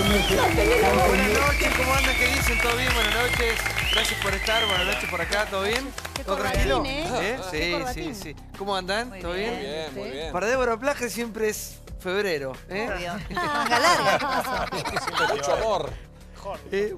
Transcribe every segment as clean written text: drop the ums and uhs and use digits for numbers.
Buenas noches, ¿cómo andan? ¿Qué dicen? ¿Todo bien? Buenas noches. Gracias por estar. Buenas noches por acá. ¿Todo bien? ¿Todo tranquilo? Sí. ¿Cómo andan? ¿Todo bien? Muy bien, muy bien. Para Débora Plager siempre es febrero. Manga larga. Mucho amor.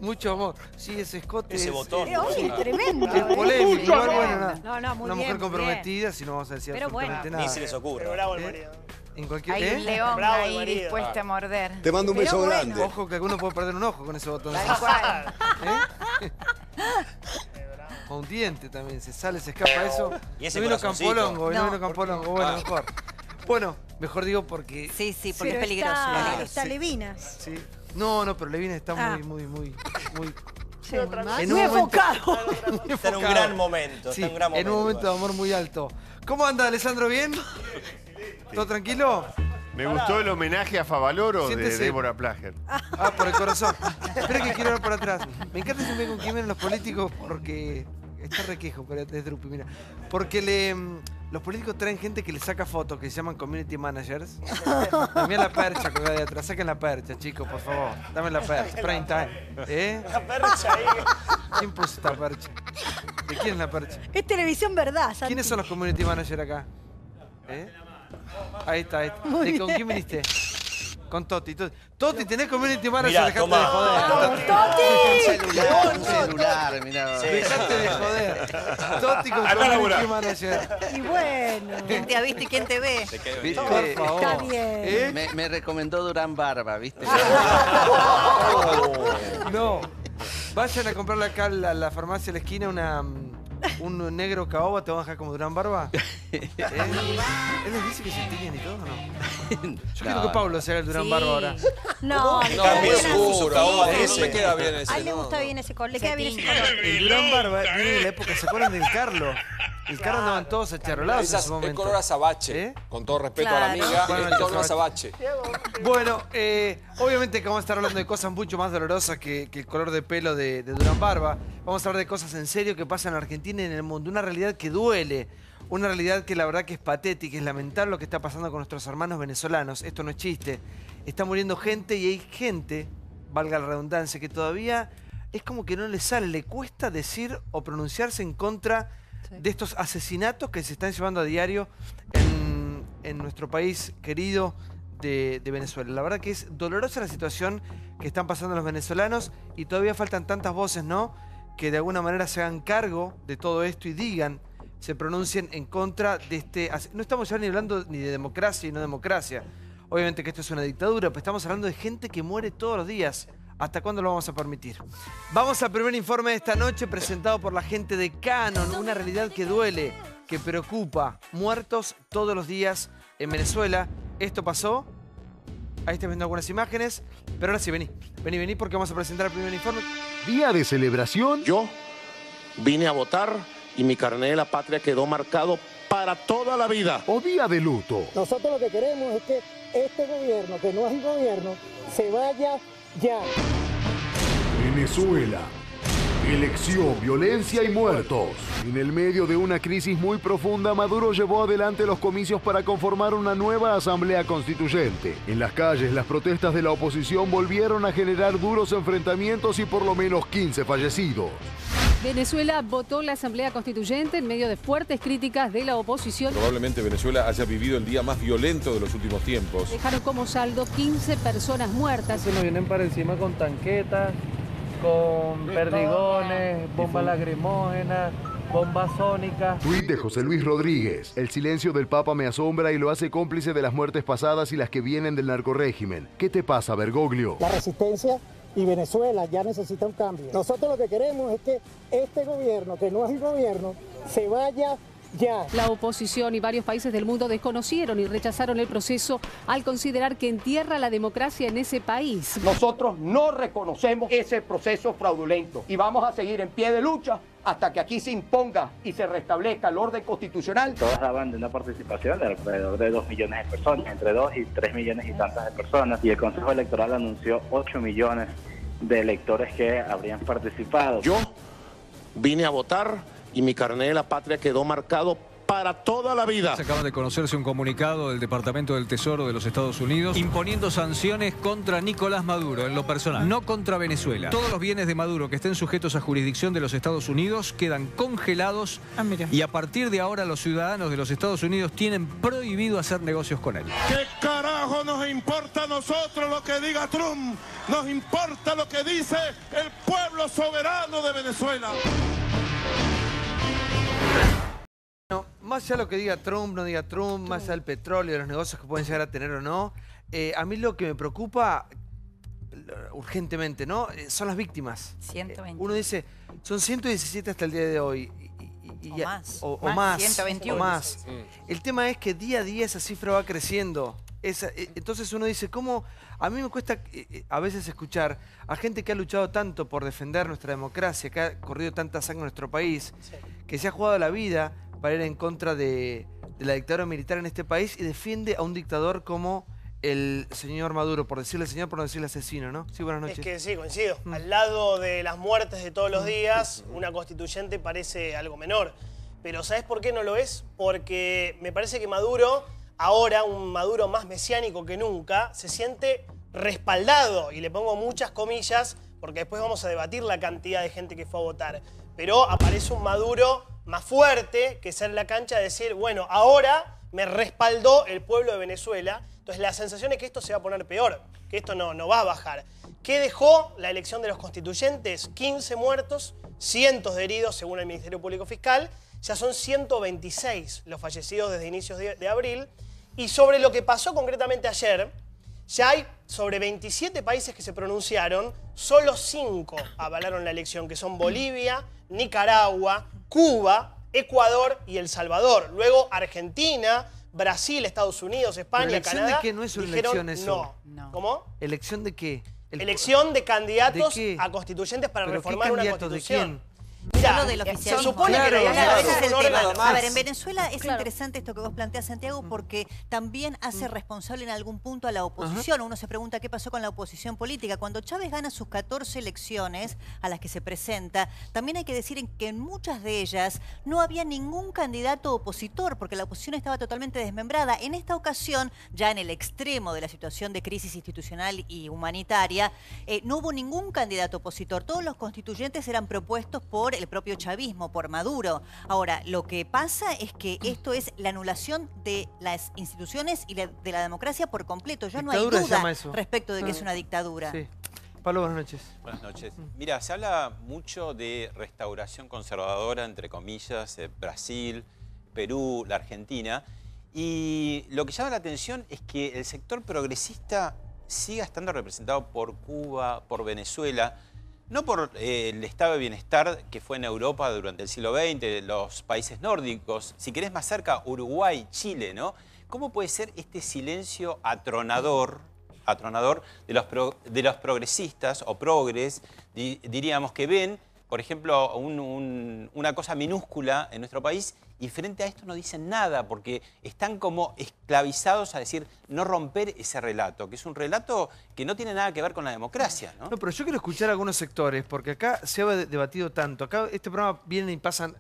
Mucho amor. Sí, ese escote Ese botón. Oye, tremendo. es polémico. Igual, bueno, No, muy una bien, mujer muy comprometida, si no vamos a decir Pero absolutamente bueno. Ni se les ocurra. Bravo el marido. En cualquier... Hay un león Bravo el ahí marido. dispuesto a morder. Te mando un beso grande. Ojo que alguno puede perder un ojo con ese botón. Tal cual. O un diente también, se sale, se escapa eso. ¿Y ese no vino corazoncito? Campolongo, no No. vino Campolongo, bueno, mejor. Bueno, mejor digo porque... Sí, porque Pero es peligroso. está Sí. Levinas. Sí. No, pero Levina está Ah. muy... Sí, En muy un momento- enfocado. muy Está en un enfocado. gran momento. Sí, Está en un gran momento. en un momento de amor muy alto. ¿Cómo anda, Alessandro? ¿Bien? ¿Todo tranquilo? Me gustó el homenaje a Favaloro de Siéntese. Débora Plager. Ah, por el corazón. Espera que quiero ver para atrás. Me encanta siempre con quién vienen los políticos porque... Está requejo, pero es Drupi, mira. Porque los políticos traen gente que le saca fotos, que se llaman community managers. Dame la percha colgada de atrás. Saquen la percha, chicos, por favor. Dame la percha. Prime time. La percha ahí. ¿Quién puso esta percha? ¿De quién es la percha? Es televisión verdad, Santi. ¿Quiénes son los community managers acá? Ahí está. Muy ¿Y con bien. quién viniste? Con Toti. Toti, ¿tenés community manager? Mirá, Dejate toma. de joder. ¡Toti! Un celular, mirá. Dejate de joder. Toti con Andá a community laburar. manager. Y bueno. ¿Quién te ha visto y quién te ve? ¿Viste? Por favor. Está bien. Me recomendó Durán Barba, ¿viste? No. Vayan a comprarle acá a la farmacia de la esquina un negro caoba, te van a dejar como Durán Barba. ¿Él les dice que se tiñen y todo o no? Yo quiero que Pablo se haga el Durán Sí. Barba ahora. No, le No, queda muy bien así. oscuro, caoba de Sí. ese. Me queda bien ese. A él le no. gusta bien ese color. Le queda bien ese tiñe. color. El Durán Barba viene de la época, ¿se acuerdan del Carlos? El Carlos andaban todos acharolados en Esas, su el momento. color azabache. ¿Eh? Con todo respeto a la Claro. amiga, Bueno, el tono el azabache. Bueno, obviamente que vamos a estar hablando de cosas mucho más dolorosas que el color de pelo de Durán Barba. Vamos a hablar de cosas en serio que pasan en Argentina y en el mundo. Una realidad que duele. Una realidad que la verdad que es patética, es lamentable lo que está pasando con nuestros hermanos venezolanos. Esto no es chiste. Está muriendo gente y hay gente, valga la redundancia, que todavía es como que no le sale, le cuesta decir o pronunciarse en contra de estos asesinatos que se están llevando a diario en nuestro país querido de Venezuela. La verdad que es dolorosa la situación que están pasando los venezolanos y todavía faltan tantas voces, ¿no?, que de alguna manera se hagan cargo de todo esto y digan, se pronuncien en contra de este... No estamos ya ni hablando ni de democracia y no democracia. Obviamente que esto es una dictadura, pero estamos hablando de gente que muere todos los días. ¿Hasta cuándo lo vamos a permitir? Vamos al primer informe de esta noche presentado por la gente de Canon. Una realidad que duele, que preocupa. Muertos todos los días en Venezuela. Esto pasó. Ahí estás viendo algunas imágenes. Pero ahora sí, vení porque vamos a presentar el primer informe. Día de celebración. Yo vine a votar y mi carnet de la patria quedó marcado para toda la vida. O día de luto. Nosotros lo que queremos es que este gobierno, que no es el gobierno, se vaya ya. Venezuela. Elección, violencia y muertos. En el medio de una crisis muy profunda, Maduro llevó adelante los comicios para conformar una nueva asamblea constituyente. En las calles, las protestas de la oposición volvieron a generar duros enfrentamientos y por lo menos 15 fallecidos. Venezuela votó la Asamblea Constituyente en medio de fuertes críticas de la oposición. Probablemente Venezuela haya vivido el día más violento de los últimos tiempos. Dejaron como saldo 15 personas muertas. Se nos vienen para encima con tanquetas, con perdigones, bombas lacrimógenas, bombas sónicas. Tuit de José Luis Rodríguez. El silencio del Papa me asombra y lo hace cómplice de las muertes pasadas y las que vienen del narcorrégimen. ¿Qué te pasa, Bergoglio? La resistencia y Venezuela ya necesita un cambio. Nosotros lo que queremos es que este gobierno, que no es el gobierno, se vaya ya. La oposición y varios países del mundo desconocieron y rechazaron el proceso al considerar que entierra la democracia en ese país. Nosotros no reconocemos ese proceso fraudulento y vamos a seguir en pie de lucha hasta que aquí se imponga y se restablezca el orden constitucional. Todas daban de una participación de alrededor de 2 millones de personas, entre 2 y 3 millones y tantas de personas, y el Consejo Electoral anunció 8 millones de electores que habrían participado. Yo vine a votar y mi carnet de la patria quedó marcado para toda la vida. Se acaba de conocerse un comunicado del Departamento del Tesoro de los Estados Unidos imponiendo sanciones contra Nicolás Maduro en lo personal, no contra Venezuela. Todos los bienes de Maduro que estén sujetos a jurisdicción de los Estados Unidos quedan congelados y a partir de ahora los ciudadanos de los Estados Unidos tienen prohibido hacer negocios con él. ¿Qué carajo nos importa a nosotros lo que diga Trump? Nos importa lo que dice el pueblo soberano de Venezuela. No, más allá de lo que diga Trump, no diga Trump, más allá del petróleo, de los negocios que pueden llegar a tener o no, a mí lo que me preocupa urgentemente, ¿no? Son las víctimas. 120. Uno dice, son 117 hasta el día de hoy. O más. 121. O más. El tema es que día a día esa cifra va creciendo. Entonces uno dice, ¿cómo? A mí me cuesta a veces escuchar a gente que ha luchado tanto por defender nuestra democracia, que ha corrido tanta sangre en nuestro país, que se ha jugado la vida para ir en contra de la dictadura militar en este país y defiende a un dictador como el señor Maduro, por decirle señor, por no decirle asesino, ¿no? Sí, buenas noches. Es que sí, coincido. Al lado de las muertes de todos los días, una constituyente parece algo menor. Pero ¿sabes por qué no lo es? Porque me parece que Maduro, ahora un Maduro más mesiánico que nunca, se siente respaldado, y le pongo muchas comillas, porque después vamos a debatir la cantidad de gente que fue a votar. Pero aparece un Maduro más fuerte que ser en la cancha de decir, bueno, ahora me respaldó el pueblo de Venezuela. Entonces la sensación es que esto se va a poner peor, que esto no va a bajar. ¿Qué dejó la elección de los constituyentes? 15 muertos, cientos de heridos según el Ministerio Público Fiscal. Ya son 126 los fallecidos desde inicios de abril. Y sobre lo que pasó concretamente ayer, ya hay sobre 27 países que se pronunciaron, solo 5 avalaron la elección, que son Bolivia, Nicaragua, Cuba, Ecuador y El Salvador. Luego Argentina, Brasil, Estados Unidos, España, Canadá. ¿Elección de qué no es una elección eso? No. ¿Cómo? ¿Elección de qué? Elección de candidatos ¿De qué? a constituyentes para ¿Pero reformar qué una candidatos constitución. de quién? Mirá, Solo del oficialismo. se supone Claro, que Claro, ese es el un tema. órgano A ver, más. en Venezuela es interesante esto que vos planteás, Santiago, porque también hace responsable en algún punto a la oposición. Uno se pregunta qué pasó con la oposición política. Cuando Chávez gana sus 14 elecciones a las que se presenta, también hay que decir que en muchas de ellas no había ningún candidato opositor, porque la oposición estaba totalmente desmembrada. En esta ocasión, ya en el extremo de la situación de crisis institucional y humanitaria, no hubo ningún candidato opositor. Todos los constituyentes eran propuestos por el propio chavismo, por Maduro. Ahora, lo que pasa es que esto es la anulación de las instituciones y de la democracia por completo. Ya no hay duda respecto de que es una dictadura. Sí. Pablo, buenas noches. Buenas noches. Mira, se habla mucho de restauración conservadora, entre comillas, Brasil, Perú, la Argentina. Y lo que llama la atención es que el sector progresista siga estando representado por Cuba, por Venezuela, no por el estado de bienestar que fue en Europa durante el siglo XX, los países nórdicos, si querés más cerca, Uruguay, Chile, ¿no? ¿Cómo puede ser este silencio atronador de los progresistas o progres, diríamos, que ven, por ejemplo, una cosa minúscula en nuestro país y frente a esto no dicen nada porque están como esclavizados a decir no romper ese relato, que es un relato que no tiene nada que ver con la democracia, ¿no? No, pero yo quiero escuchar a algunos sectores porque acá se ha debatido tanto. Acá este programa vienen y pasan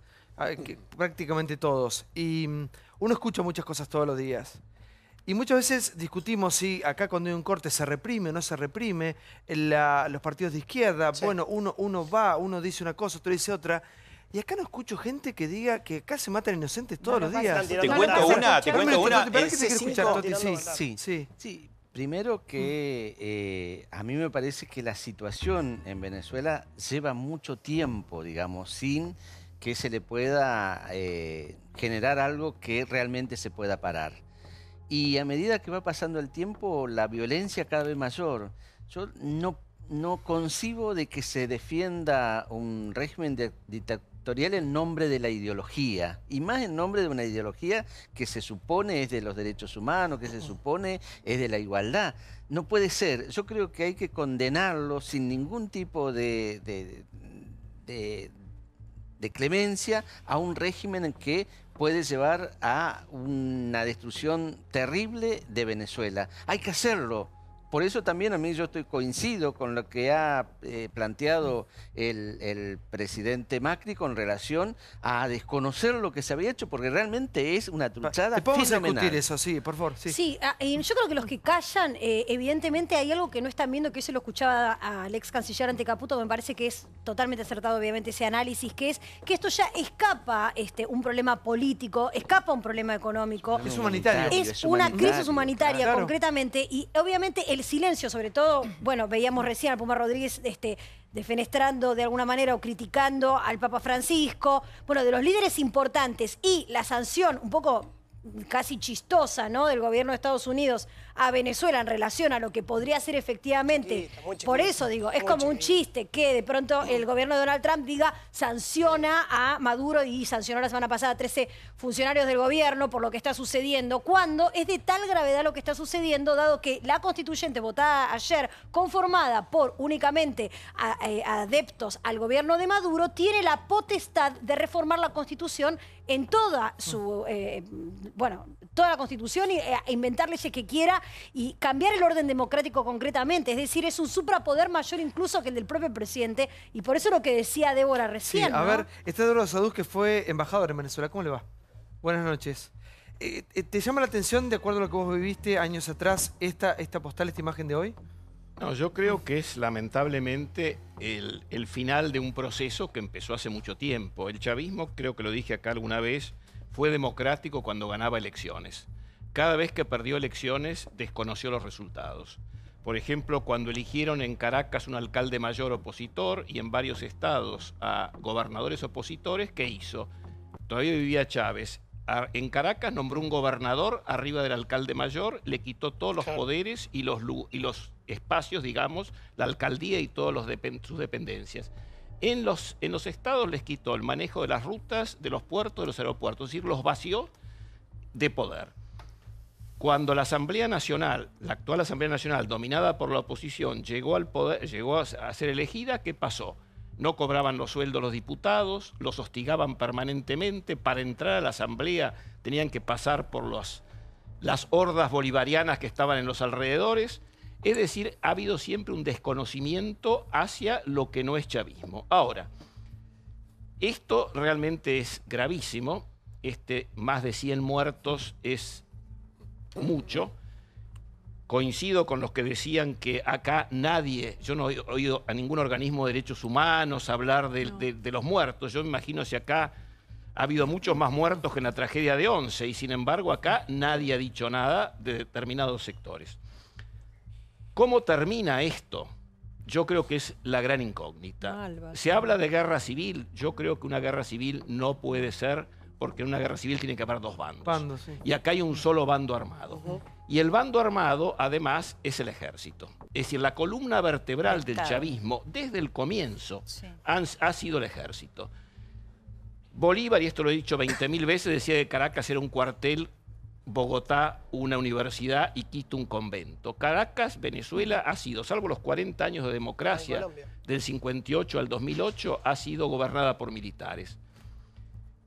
prácticamente todos y uno escucha muchas cosas todos los días. Y muchas veces discutimos si acá cuando hay un corte se reprime o no se reprime, los partidos de izquierda, bueno, uno dice una cosa, otro dice otra. Y acá no escucho gente que diga que acá se matan inocentes todos los días. Te cuento una. Sí. Primero que a mí me parece que la situación en Venezuela lleva mucho tiempo, digamos, sin que se le pueda generar algo que realmente se pueda parar. Y a medida que va pasando el tiempo, la violencia cada vez mayor. Yo no concibo de que se defienda un régimen dictatorial en nombre de la ideología, y más en nombre de una ideología que se supone es de los derechos humanos, que se supone es de la igualdad. No puede ser. Yo creo que hay que condenarlo sin ningún tipo de clemencia a un régimen en que puede llevar a una destrucción terrible de Venezuela. Hay que hacerlo. por eso también a mí coincido con lo que ha planteado el presidente Macri con relación a desconocer lo que se había hecho, porque realmente es una truchada Te podemos fenomenal. discutir eso, sí, por favor. Sí, Sí, y yo creo que los que callan, evidentemente hay algo que no están viendo, que yo lo escuchaba al ex canciller Ante Caputo, que me parece que es totalmente acertado, obviamente, ese análisis, que es que esto ya escapa un problema político, escapa un problema económico. Es humanitario. Es una crisis humanitaria, claro, concretamente, y obviamente el silencio, sobre todo, bueno, veíamos recién al Puma Rodríguez defenestrando de alguna manera o criticando al Papa Francisco, bueno, de los líderes importantes, y la sanción un poco casi chistosa, ¿no?, del gobierno de Estados Unidos a Venezuela en relación a lo que podría ser efectivamente. Por eso digo, es como un chiste que de pronto el gobierno de Donald Trump diga sanciona a Maduro y sancionó la semana pasada a 13 funcionarios del gobierno por lo que está sucediendo, cuando es de tal gravedad lo que está sucediendo, dado que la constituyente votada ayer, conformada por únicamente adeptos al gobierno de Maduro, tiene la potestad de reformar la Constitución en toda su, toda la Constitución e inventar leyes que quiera y cambiar el orden democrático concretamente. Es decir, es un suprapoder mayor incluso que el del propio presidente, y por eso lo que decía Débora recién. Sí, a ¿no? ver, está Eduardo Saduz, que fue embajador en Venezuela. ¿Cómo le va? Buenas noches. ¿Te llama la atención, de acuerdo a lo que vos viviste años atrás, esta postal, esta imagen de hoy? No, yo creo que es lamentablemente el final de un proceso que empezó hace mucho tiempo. El chavismo, creo que lo dije acá alguna vez, fue democrático cuando ganaba elecciones. Cada vez que perdió elecciones, desconoció los resultados. Por ejemplo, cuando eligieron en Caracas un alcalde mayor opositor y en varios estados a gobernadores opositores, ¿qué hizo? Todavía vivía Chávez. En Caracas nombró un gobernador arriba del alcalde mayor, le quitó todos los poderes y los espacios, digamos, la alcaldía y todas sus dependencias. En los estados les quitó el manejo de las rutas, de los puertos, de los aeropuertos, es decir, los vació de poder. Cuando la Asamblea Nacional, la actual Asamblea Nacional, dominada por la oposición, llegó al poder, llegó a ser elegida, ¿qué pasó? No cobraban los sueldos los diputados, los hostigaban permanentemente. Para entrar a la Asamblea tenían que pasar por las hordas bolivarianas que estaban en los alrededores. Es decir, ha habido siempre un desconocimiento hacia lo que no es chavismo. Ahora, esto realmente es gravísimo. Más de 100 muertos es mucho. Coincido con los que decían que acá nadie, yo no he oído a ningún organismo de derechos humanos hablar de los muertos. Yo me imagino si acá ha habido muchos más muertos que en la tragedia de 11 y sin embargo acá nadie ha dicho nada de determinados sectores. ¿Cómo termina esto? Yo creo que es la gran incógnita. Se habla de guerra civil. Yo creo que una guerra civil no puede ser, porque en una guerra civil tiene que haber dos bandos. Sí. Y acá hay un solo bando armado. Y el bando armado, además, es el ejército. Es decir, la columna vertebral del chavismo, desde el comienzo, ha sido el ejército. Bolívar, y esto lo he dicho 20.000 veces, decía que Caracas era un cuartel, Bogotá una universidad y Quito un convento. Caracas, Venezuela, ha sido, salvo los 40 años de democracia, del 58 al 2008, ha sido gobernada por militares.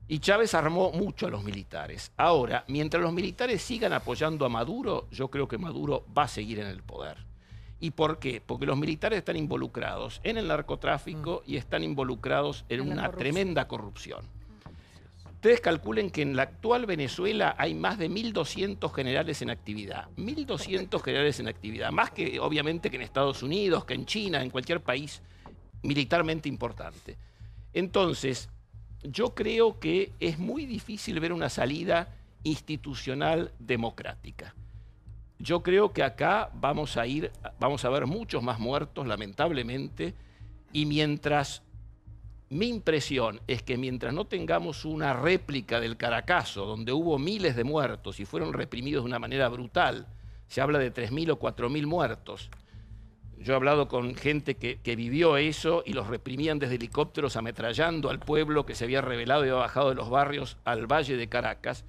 Y Chávez armó mucho a los militares. Ahora, mientras los militares sigan apoyando a Maduro, yo creo que Maduro va a seguir en el poder. ¿Y por qué? Porque los militares están involucrados en el narcotráfico y están involucrados en una tremenda corrupción. Ustedes calculen que en la actual Venezuela hay más de 1.200 generales en actividad. 1.200 generales en actividad. Más que, obviamente, que en Estados Unidos, que en China, en cualquier país militarmente importante. Entonces, yo creo que es muy difícil ver una salida institucional democrática. Yo creo que acá vamos a ver muchos más muertos, lamentablemente, y mi impresión es que mientras no tengamos una réplica del Caracazo, donde hubo miles de muertos y fueron reprimidos de una manera brutal, se habla de 3.000 o 4.000 muertos. Yo he hablado con gente que vivió eso y los reprimían desde helicópteros ametrallando al pueblo que se había rebelado y había bajado de los barrios al valle de Caracas.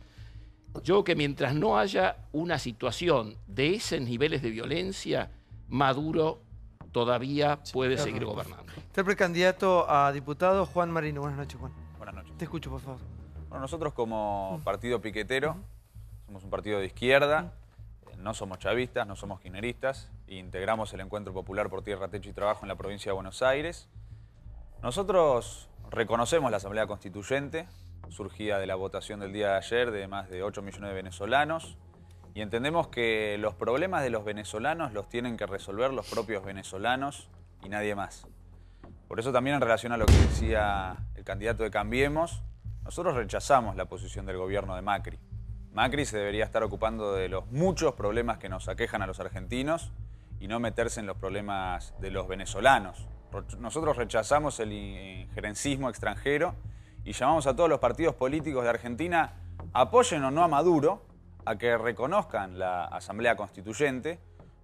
Yo creo que mientras no haya una situación de esos niveles de violencia, Maduro todavía puede seguir gobernando. Está el precandidato a diputado Juan Marino. Buenas noches, Juan. Buenas noches. Te escucho, por favor. Bueno, nosotros como partido piquetero somos un partido de izquierda. no somos chavistas, no somos kirchneristas, integramos el Encuentro Popular por Tierra, Techo y Trabajo en la provincia de Buenos Aires. Nosotros reconocemos la Asamblea Constituyente, surgida de la votación del día de ayer de más de 8 millones de venezolanos, y entendemos que los problemas de los venezolanos los tienen que resolver los propios venezolanos y nadie más. Por eso también en relación a lo que decía el candidato de Cambiemos, nosotros rechazamos la posición del gobierno de Macri. Macri se debería estar ocupando de los muchos problemas que nos aquejan a los argentinos y no meterse en los problemas de los venezolanos. Nosotros rechazamos el injerencismo extranjero y llamamos a todos los partidos políticos de Argentina, apoyen o no a Maduro, a que reconozcan la Asamblea Constituyente,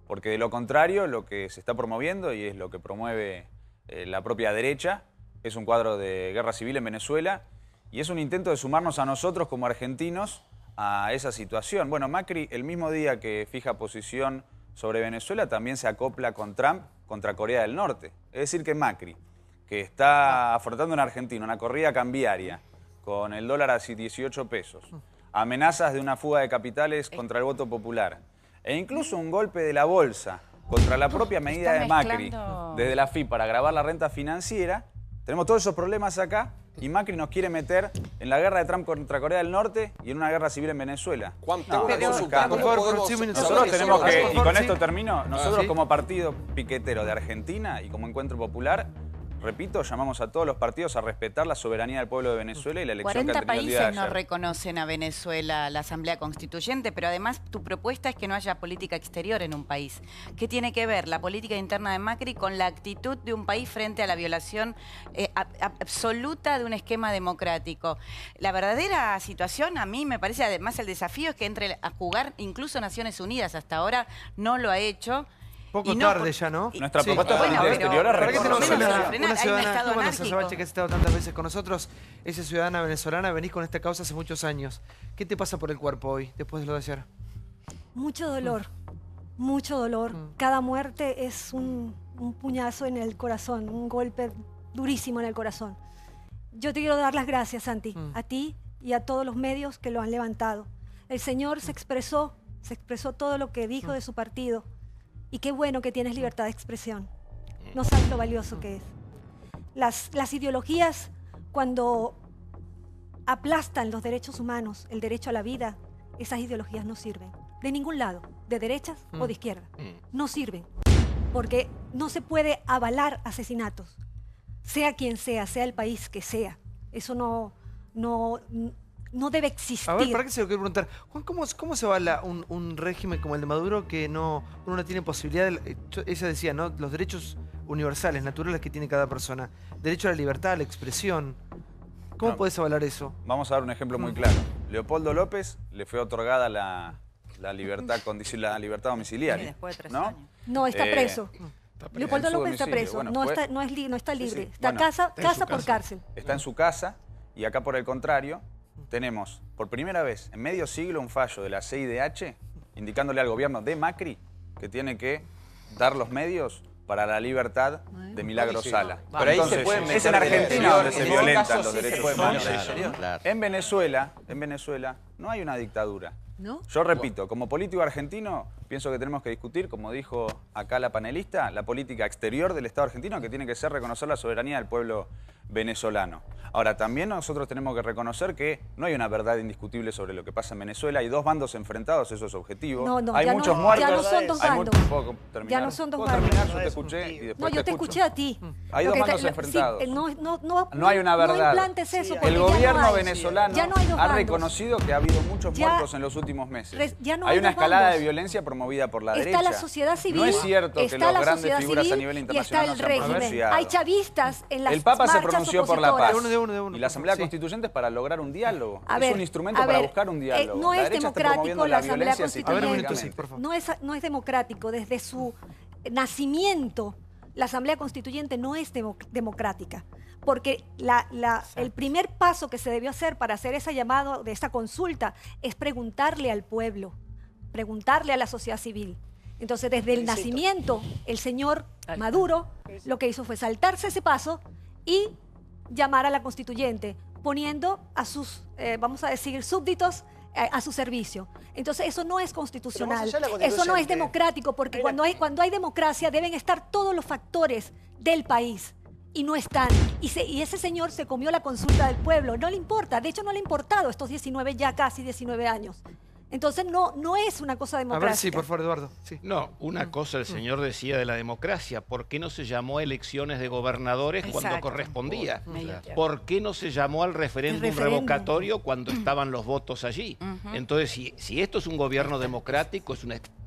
porque de lo contrario lo que se está promoviendo, y es lo que promueve la propia derecha, es un cuadro de guerra civil en Venezuela y es un intento de sumarnos a nosotros como argentinos a esa situación. Bueno, Macri el mismo día que fija posición sobre Venezuela también se acopla con Trump contra Corea del Norte. Es decir que Macri, que está afrontando en Argentina una corrida cambiaria con el dólar a 18 pesos, amenazas de una fuga de capitales contra el voto popular e incluso un golpe de la bolsa contra la propia medida de Macri desde la FI para gravar la renta financiera, tenemos todos esos problemas acá y Macri nos quiere meter en la guerra de Trump contra Corea del Norte y en una guerra civil en Venezuela. Juan, tengo una consulta. Nosotros tenemos que, y con esto termino, nosotros como partido piquetero de Argentina y como Encuentro Popular, repito, llamamos a todos los partidos a respetar la soberanía del pueblo de Venezuela y la elección que ha 40 tenido el día de países no ayer. reconocen a Venezuela la Asamblea Constituyente, pero además tu propuesta es que no haya política exterior en un país. ¿Qué tiene que ver la política interna de Macri con la actitud de un país frente a la violación absoluta de un esquema democrático? La verdadera situación, a mí me parece, además el desafío es que entre a jugar incluso Naciones Unidas, hasta ahora no lo ha hecho. Poco tarde ya, ¿no? Nuestra propuesta política exterior es reconocer una ciudadana, tú, Vanessa Sabache, que has estado tantas veces con nosotros, esa ciudadana venezolana, venís con esta causa hace muchos años. ¿Qué te pasa por el cuerpo hoy, después de lo de ayer? Mucho dolor, mucho dolor. Cada muerte es un puñazo en el corazón, un golpe durísimo en el corazón. Yo te quiero dar las gracias, Santi, a ti y a todos los medios que lo han levantado. El Señor se expresó todo lo que dijo de su partido. Y qué bueno que tienes libertad de expresión. No sabes lo valioso que es. Las ideologías, cuando aplastan los derechos humanos, el derecho a la vida, esas ideologías no sirven. De ningún lado, de derechas o de izquierda. No sirven. Porque no se puede avalar asesinatos. Sea quien sea el país que sea. Eso no debe existir. A ver, ¿para qué se lo quiero preguntar? Juan, ¿cómo se avala un régimen como el de Maduro que uno no tiene posibilidad de... Ella decía, ¿no? Los derechos universales, naturales que tiene cada persona. Derecho a la libertad, a la expresión. ¿Cómo podés avalar eso? Vamos a dar un ejemplo muy claro. Leopoldo López le fue otorgada la libertad domiciliaria. Después de 3 ¿no? años. No, está preso. Leopoldo López está preso. Bueno, no está libre. Sí. Está Bueno, casa por cárcel. Está en su casa y acá por el contrario tenemos por primera vez en medio siglo un fallo de la CIDH indicándole al gobierno de Macri que tiene que dar los medios para la libertad de Milagro Sala. Pero ahí se pueden meter es en Argentina donde se violentan los sí, derechos humanos. En Venezuela no hay una dictadura. ¿No? Yo repito, como político argentino, pienso que tenemos que discutir, como dijo acá la panelista, la política exterior del Estado argentino, que tiene que ser reconocer la soberanía del pueblo venezolano. Ahora, también nosotros tenemos que reconocer que no hay una verdad indiscutible sobre lo que pasa en Venezuela. Hay dos bandos enfrentados, eso es objetivo. Hay muchos muertos. Ya no son dos bandos. ¿Puedo terminar? Ya no son dos ¿Puedo bandos. terminar? Yo te escuché y después No, yo te escuché a ti. Hay dos bandos enfrentados. Sí, no hay una verdad. No implantes eso. El gobierno venezolano ya no hay dos ha bandos. reconocido que ha habido muchos muertos en los últimos meses. Ya no hay una dos escalada bandos. de violencia promovida por la Está derecha. la sociedad civil. No es cierto que está los la grandes sociedad figuras civil a nivel y internacional está el no se han régimen. pronunciado. Hay chavistas en las El Papa se marchas pronunció por la paz. opositoras. Y la Asamblea Constituyente es para lograr un diálogo. A Es ver, un instrumento para buscar un diálogo. No La es derecha está democrático promoviendo la la Asamblea violencia Constituyente. No es democrático. Desde su nacimiento, la Asamblea Constituyente no es democrática. Porque el primer paso que se debió hacer para hacer ese llamado de esta consulta es preguntarle al pueblo, preguntarle a la sociedad civil. Entonces, desde el nacimiento, el señor Maduro lo que hizo fue saltarse ese paso y llamar a la constituyente, poniendo a sus, vamos a decir, súbditos a su servicio. Entonces eso no es constitucional, allá de la eso no es constituyente. democrático, porque cuando hay democracia deben estar todos los factores del país. Y no están. Y ese señor se comió la consulta del pueblo. No le importa. De hecho, no le ha importado estos 19, ya casi 19 años. Entonces, no es una cosa democrática. A ver, sí, por favor, Eduardo. Sí. No, una cosa el señor decía de la democracia. ¿Por qué no se llamó a elecciones de gobernadores cuando correspondía? ¿Por qué no se llamó al referéndum revocatorio cuando estaban los votos allí? Entonces, si esto es un gobierno democrático,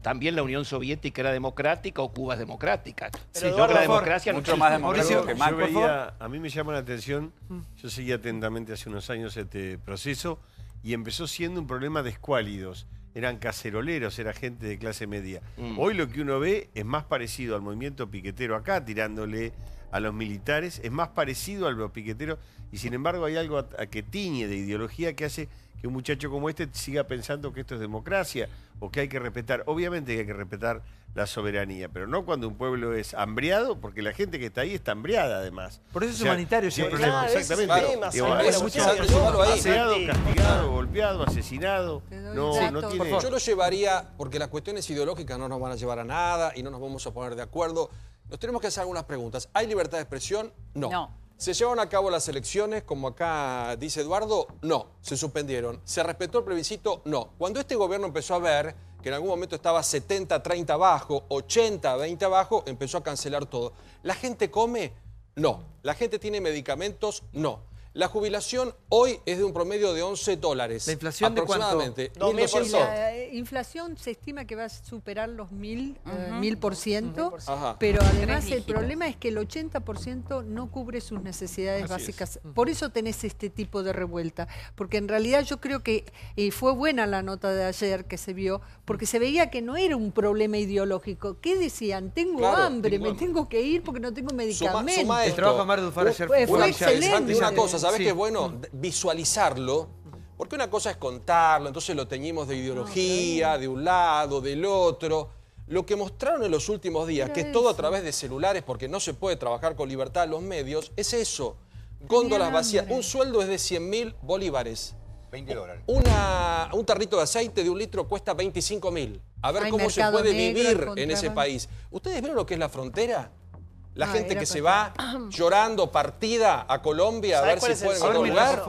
también la Unión Soviética era democrática o Cuba es democrática. Sí, Yo creo que la democracia mucho más democrático que Macri. A mí me llama la atención, yo seguí atentamente hace unos años este proceso y empezó siendo un problema de escuálidos. Eran caceroleros, era gente de clase media. Hoy lo que uno ve es más parecido al movimiento piquetero acá, tirándole a los militares, es más parecido a los piqueteros y sin embargo hay algo que tiñe de ideología que hace que un muchacho como este siga pensando que esto es democracia o que hay que respetar. Obviamente que hay que respetar la soberanía, pero no cuando un pueblo es hambriado, porque la gente que está ahí está hambriada además. Por eso es humanitario ese problema. Exactamente. Aseado, castigado, golpeado, asesinado. No tiene... Yo lo llevaría, porque las cuestiones ideológicas no nos van a llevar a nada y no nos vamos a poner de acuerdo. Nos tenemos que hacer algunas preguntas. ¿Hay libertad de expresión? No. ¿Se llevaron a cabo las elecciones, como acá dice Eduardo? No, se suspendieron. ¿Se respetó el plebiscito? No. Cuando este gobierno empezó a ver que en algún momento estaba 70-30 abajo, 80-20 abajo, empezó a cancelar todo. ¿La gente come? No. ¿La gente tiene medicamentos? No. La jubilación hoy es de un promedio de $11. ¿La inflación de cuánto? Aproximadamente. La inflación se estima que va a superar los 1000%, pero además el problema es que el 80% no cubre sus necesidades básicas. Por eso tenés este tipo de revuelta, porque en realidad yo creo que fue buena la nota de ayer que se vio, porque se veía que no era un problema ideológico. ¿Qué decían? Tengo hambre, me tengo que ir porque no tengo medicamentos. El trabajo de Mar Dufar ayer fue excelente. Una cosa, ¿sabés qué es bueno? Visualizarlo, porque una cosa es contarlo, entonces lo teñimos de ideología, de un lado, del otro. Lo que mostraron en los últimos días, que es todo a través de celulares, porque no se puede trabajar con libertad en los medios, es eso. Góndolas vacías. Un sueldo es de 100.000 bolívares. $20. Un tarrito de aceite de 1 litro cuesta 25.000. A ver cómo se puede vivir en ese país. ¿Ustedes ven lo que es la frontera? La gente que se va llorando partida a Colombia a ver si puede encontrar un lugar.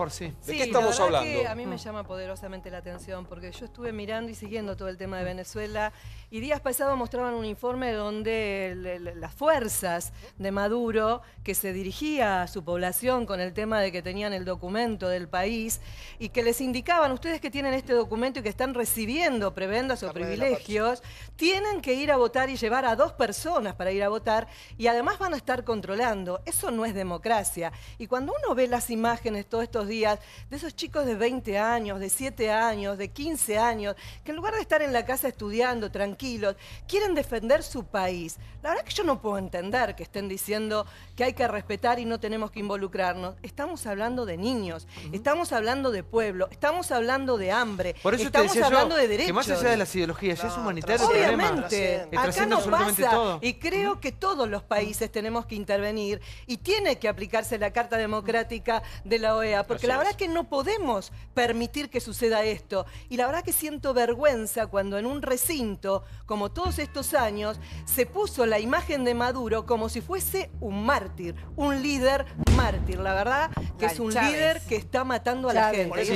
¿De qué estamos hablando? Que a mí me llama poderosamente la atención porque yo estuve mirando y siguiendo todo el tema de Venezuela y días pasados mostraban un informe donde las fuerzas de Maduro, que se dirigía a su población con el tema de que tenían el documento del país y que les indicaban, ustedes que tienen este documento y que están recibiendo prebendas o privilegios, tienen que ir a votar y llevar a 2 personas para ir a votar y además van a estar controlando. Eso no es democracia. Y cuando uno ve las imágenes todos estos días de esos chicos de 20 años, de 7 años, de 15 años, que en lugar de estar en la casa estudiando tranquilos, quieren defender su país. La verdad que yo no puedo entender que estén diciendo que hay que respetar y no tenemos que involucrarnos. Estamos hablando de niños, estamos hablando de pueblo, estamos hablando de hambre, por eso estamos hablando de derechos. Que más allá de las ideologías, ya es humanitario. Obviamente, acá no pasa. Todo. Y creo que todos los países tenemos que intervenir y tiene que aplicarse la Carta Democrática de la OEA, porque la verdad es que no podemos permitir que suceda esto. Y la verdad que siento vergüenza cuando en un recinto, como todos estos años, se puso la imagen de Maduro como si fuese un mártir, un líder mártir. La verdad que es un líder que está matando a la gente. Por eso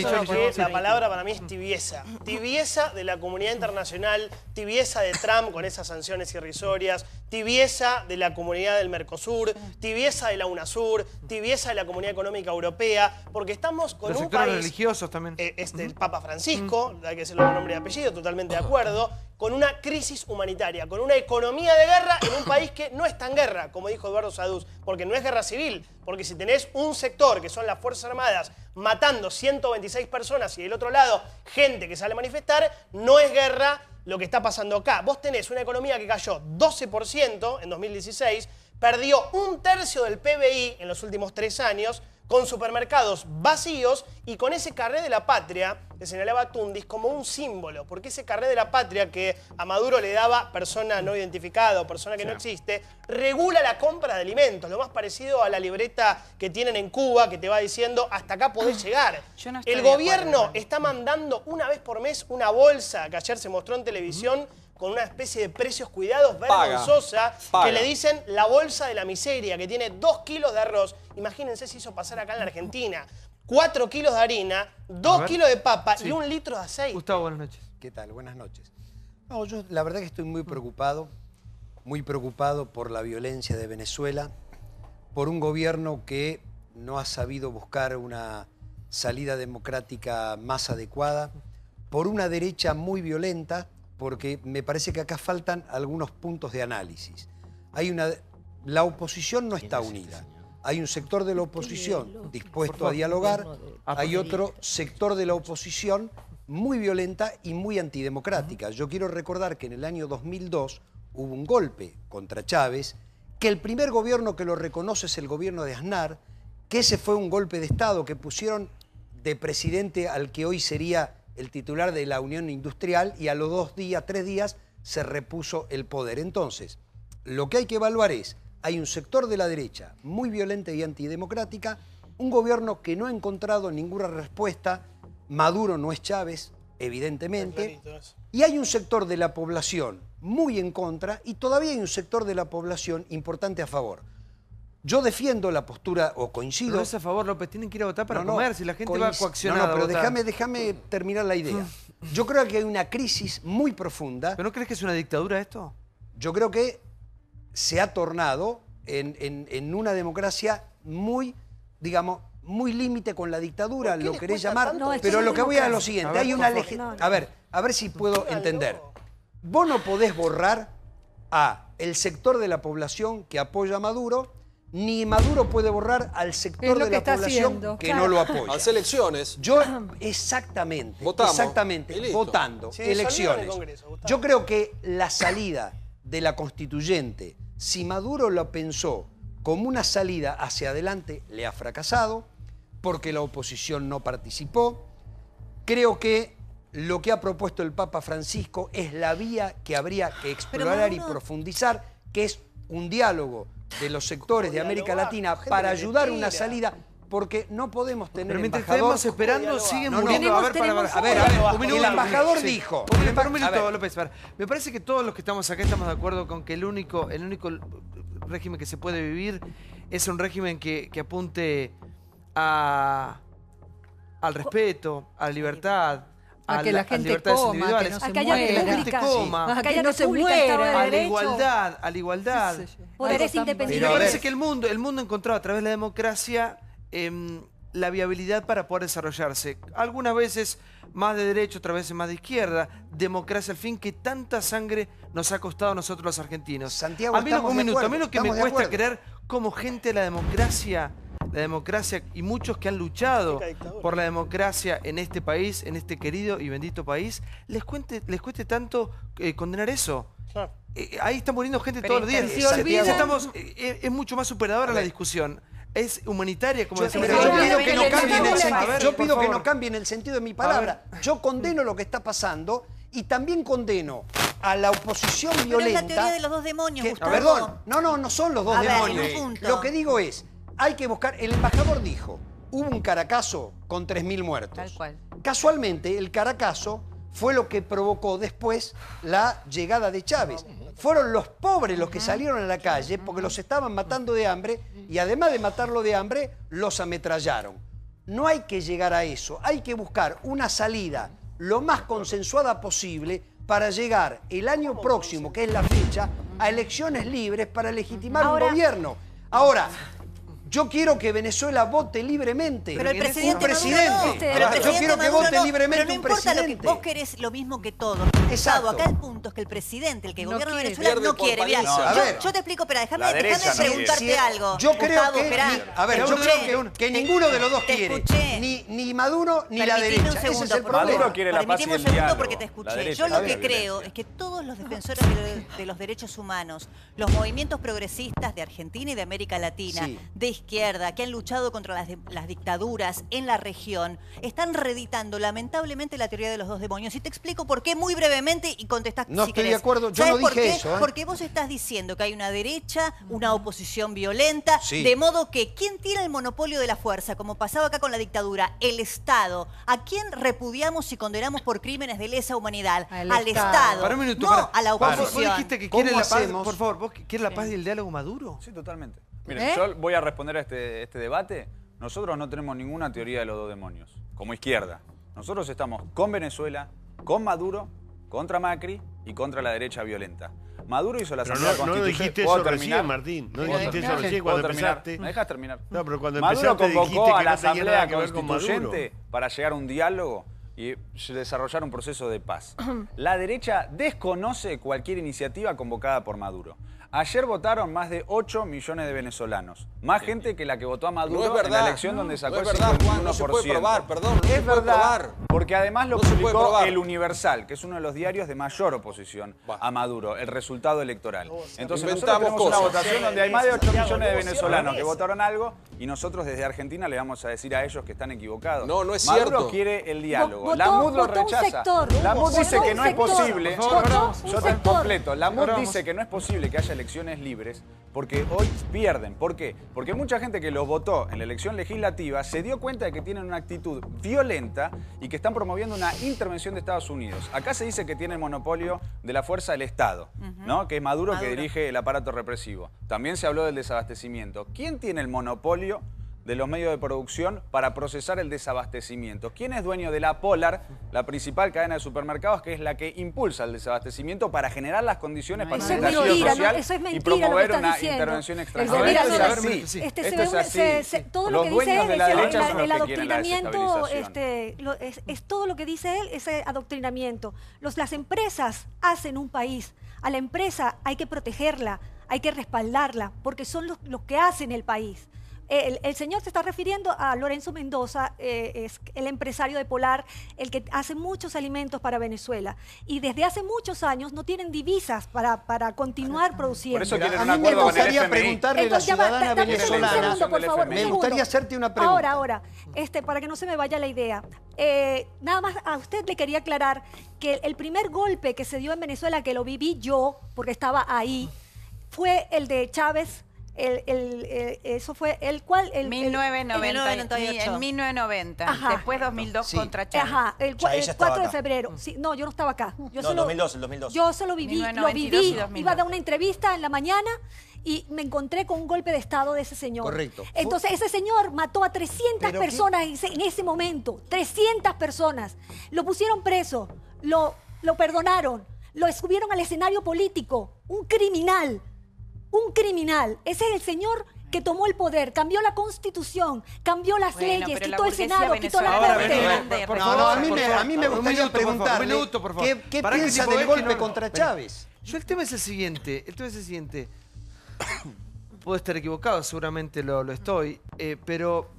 la palabra para mí es tibieza. Tibieza de la comunidad internacional, tibieza de Trump con esas sanciones irrisorias, tibieza de la comunidad del Mercosur, tibieza de la UNASUR, tibieza de la Comunidad Económica Europea, porque estamos con un país... religiosos también. El Papa Francisco, hay que decirlo con nombre y apellido, totalmente de acuerdo, con una crisis humanitaria, con una economía de guerra en un país que no está en guerra, como dijo Eduardo Saduz, porque no es guerra civil, porque si tenés un sector que son las Fuerzas Armadas matando 126 personas y del otro lado gente que sale a manifestar, no es guerra lo que está pasando acá. Vos tenés una economía que cayó 12% en 2016, perdió 1/3 del PBI en los últimos 3 años, con supermercados vacíos y con ese carnet de la patria que señalaba Tundis como un símbolo, porque ese carnet de la patria que a Maduro le daba persona no identificada o persona que no existe, regula la compra de alimentos, lo más parecido a la libreta que tienen en Cuba, que te va diciendo hasta acá podés llegar. Yo no estoy El de gobierno acuerdo. está mandando una vez por mes una bolsa que ayer se mostró en televisión con una especie de precios cuidados vergonzosa que le dicen la bolsa de la miseria, que tiene 2 kilos de arroz. Imagínense si hizo pasar acá en la Argentina. 4 kilos de harina, 2 kilos de papa y 1 litro de aceite. Gustavo, buenas noches. ¿Qué tal? Buenas noches. No, yo la verdad que estoy muy preocupado por la violencia de Venezuela, por un gobierno que no ha sabido buscar una salida democrática más adecuada, por una derecha muy violenta, porque me parece que acá faltan algunos puntos de análisis. La oposición no está unida. Hay un sector de la oposición dispuesto a dialogar, hay otro sector de la oposición muy violenta y muy antidemocrática. Yo quiero recordar que en el año 2002 hubo un golpe contra Chávez, que el primer gobierno que lo reconoce es el gobierno de Aznar, que ese fue un golpe de Estado que pusieron de presidente al que hoy sería el titular de la Unión Industrial, y a los 2 días, 3 días, se repuso el poder. Entonces, lo que hay que evaluar es, hay un sector de la derecha muy violenta y antidemocrática, un gobierno que no ha encontrado ninguna respuesta, Maduro no es Chávez, evidentemente, y hay un sector de la población muy en contra, y todavía hay un sector de la población importante a favor. Yo defiendo la postura, o coincido... No es a favor, López, tienen que ir a votar para comer, si la gente va coaccionada No, pero a votar. déjame terminar la idea. Yo creo que hay una crisis muy profunda. ¿Pero no crees que es una dictadura esto? Yo creo que se ha tornado en una democracia muy, digamos, muy límite con la dictadura, lo querés llamar, pero lo que voy a lo siguiente, hay una a ver si puedo entender. Vos no podés borrar a el sector de la población que apoya a Maduro, ni Maduro puede borrar al sector de la población que no lo apoya. Las elecciones. Yo, exactamente, votando, Sí, elecciones. salió en el Congreso, Gustavo. Yo creo que la salida de la constituyente, si Maduro lo pensó como una salida hacia adelante, le ha fracasado, porque la oposición no participó. Creo que lo que ha propuesto el Papa Francisco es la vía que habría que explorar y profundizar, que es un diálogo de los sectores de América Latina para ayudar a una salida, porque no podemos tener Pero mientras embajador... estamos esperando, siguen No, muriendo. A ver, un minuto, el embajador dijo... Un minuto, López. Me parece que todos los que estamos acá estamos de acuerdo con que el único régimen que se puede vivir es un régimen que apunte al respeto, a la libertad, a que la gente coma, que no se muera, que la gente coma, que no se muera, a la igualdad. Poderes independientes. Me parece que el mundo ha encontrado a través de la democracia la viabilidad para poder desarrollarse. Algunas veces más de derecha, otras veces más de izquierda. Democracia al fin, que tanta sangre nos ha costado a nosotros los argentinos. Santiago, a mí lo que me cuesta creer creer como gente la democracia y muchos que han luchado por la democracia en este país, en este querido y bendito país, les cueste tanto condenar eso. Ahí está muriendo gente todos los días. Es mucho más superadora la discusión. Es humanitaria, como decimos. Yo pido que no cambien el sentido de mi palabra. Yo condeno lo que está pasando y también condeno a la oposición violenta. Pero es la teoría de los dos demonios, Gustavo. Perdón, no son los dos demonios. Lo que digo es, hay que buscar... El embajador dijo, hubo un Caracazo con 3.000 muertos. Tal cual. Casualmente, el Caracazo fue lo que provocó después la llegada de Chávez. Fueron los pobres los que salieron a la calle porque los estaban matando de hambre y además de matarlo de hambre, los ametrallaron. No hay que llegar a eso, hay que buscar una salida lo más consensuada posible para llegar el año próximo, que es la fecha, a elecciones libres para legitimar un gobierno. Ahora, yo quiero que Venezuela vote libremente. Pero el presidente un presidente. Yo quiero que vote libremente un presidente. Vos querés lo mismo que todos. Exacto. Acá el punto es que el presidente, el que gobierna quiere. Venezuela, no quiere. Mirá, yo te explico, pero déjame preguntarte algo. Yo creo Gustavo, que ninguno de los dos quiere. Ni Maduro ni la derecha. Ese es el problema. Maduro quiere la paz y el diálogo. Porque te escuché. Yo lo que creo es que todos los defensores de los derechos humanos, los movimientos progresistas de Argentina y de América Latina, de izquierda, que han luchado contra las dictaduras en la región, están reeditando lamentablemente la teoría de los dos demonios. Y te explico por qué muy brevemente y contestás No si estoy querés. de acuerdo, yo ¿Sabes no por dije qué? eso, ¿eh? Porque vos estás diciendo que hay una derecha, una oposición violenta, Sí. de modo que ¿quién tiene el monopolio de la fuerza? Como pasaba acá con la dictadura, el Estado. ¿A quién repudiamos y condenamos por crímenes de lesa humanidad? Al Estado. Para un minuto, no para. a la Juan, oposición. ¿Vos dijiste que quiere la paz? Por favor, ¿vos quieres la paz y el diálogo Maduro? Sí, totalmente. Miren, yo voy a responder a este debate. Nosotros no tenemos ninguna teoría de los dos demonios, como izquierda. Nosotros estamos con Venezuela, con Maduro, contra Macri y contra la derecha violenta. Maduro hizo la Pero Asamblea no Constituyente. dijiste ¿Puedo eso terminar? recién, Martín. No dijiste eso ¿Puedo recién cuando terminar? empezaste. ¿Me dejas terminar? No, pero cuando Maduro empezaste dijiste convocó que a la no tenía Asamblea nada que ver con Maduro. Constituyente para llegar a un diálogo y desarrollar un proceso de paz. La derecha desconoce cualquier iniciativa convocada por Maduro. Ayer votaron más de 8 millones de venezolanos. Más gente que la que votó a Maduro No es verdad. en la elección donde sacó No es el verdad, 51%. Juan, no se puede probar, perdón, no es se puede verdad, probar. porque además lo No se puede publicó probar. El Universal, que es uno de los diarios de mayor oposición a Maduro, el resultado electoral. Entonces nosotros Inventamos tenemos una cosas. votación donde hay más de 8 millones de venezolanos que votaron algo y nosotros desde Argentina le vamos a decir a ellos que están equivocados. No, no es Maduro cierto. quiere el diálogo. Votó- La MUD lo votó un rechaza. sector. La MUD Votó dice un que no es sector. posible. Por favor, votó un Yo te sector. completo. La MUD Ahora vamos. dice que no es posible que haya elecciones libres porque hoy pierden. ¿Por qué? Porque mucha gente que los votó en la elección legislativa se dio cuenta de que tienen una actitud violenta y que están promoviendo una intervención de Estados Unidos. Acá se dice que tiene el monopolio de la fuerza del Estado, ¿no? Que es Maduro, que dirige el aparato represivo. También se habló del desabastecimiento. ¿Quién tiene el monopolio de los medios de producción para procesar el desabastecimiento? ¿Quién es dueño de la Polar, la principal cadena de supermercados, que es la que impulsa el desabastecimiento para generar las condiciones para Eso el es estallido mentira, social eso es y mentira lo que promover estás una diciendo. intervención El extranjera? gobierno- Esto es así. Se Esto ve- es así. todo Los lo que dice dueños él de la es derecha son el los que quieren la adoctrinamiento, desestabilización. es todo lo que dice él, ese adoctrinamiento. Las empresas hacen un país. A la empresa hay que protegerla, hay que respaldarla, porque son los que hacen el país. El señor se está refiriendo a Lorenzo Mendoza, es el empresario de Polar, el que hace muchos alimentos para Venezuela. Y desde hace muchos años no tienen divisas para continuar produciendo. Por eso quieren A un mí me acuerdo con el gustaría FMI. preguntarle a la Entonces, ya va, ciudadana dame un venezolana. segundo, por favor, un Me segundo. gustaría hacerte una pregunta. Ahora, para que no se me vaya la idea. Nada más a usted le quería aclarar que el primer golpe que se dio en Venezuela, que lo viví yo, porque estaba ahí, fue el de Chávez. Eso fue el cual... El 1990, en 1990. Ajá. Después 2002 Sí. contra Chávez. Ajá, el Ya, ella 4 estaba de acá. febrero. Sí, no, yo no estaba acá. Yo No, solo, 2002, el 2002. Yo solo viví, lo 1992 y viví. 2002. Iba a dar una entrevista en la mañana y me encontré con un golpe de estado de ese señor. Correcto. Entonces ese señor mató a 300 ¿Pero personas en ese momento. 300 personas. Lo pusieron preso, lo perdonaron, lo subieron al escenario político. Un criminal. Un criminal. Ese es el señor que tomó el poder, cambió la Constitución, cambió las Bueno, leyes, pero la quitó el burguesía Senado, quitó la venezolana Corte. grande, por No, favor, no, a mí por me, favor. a mí me Un gustaría minuto, por favor, preguntarle un minuto, por favor. qué Para que piensa tipo del es que golpe no- contra Espera. Chávez. Yo el tema es el siguiente, puedo estar equivocado, seguramente lo estoy, pero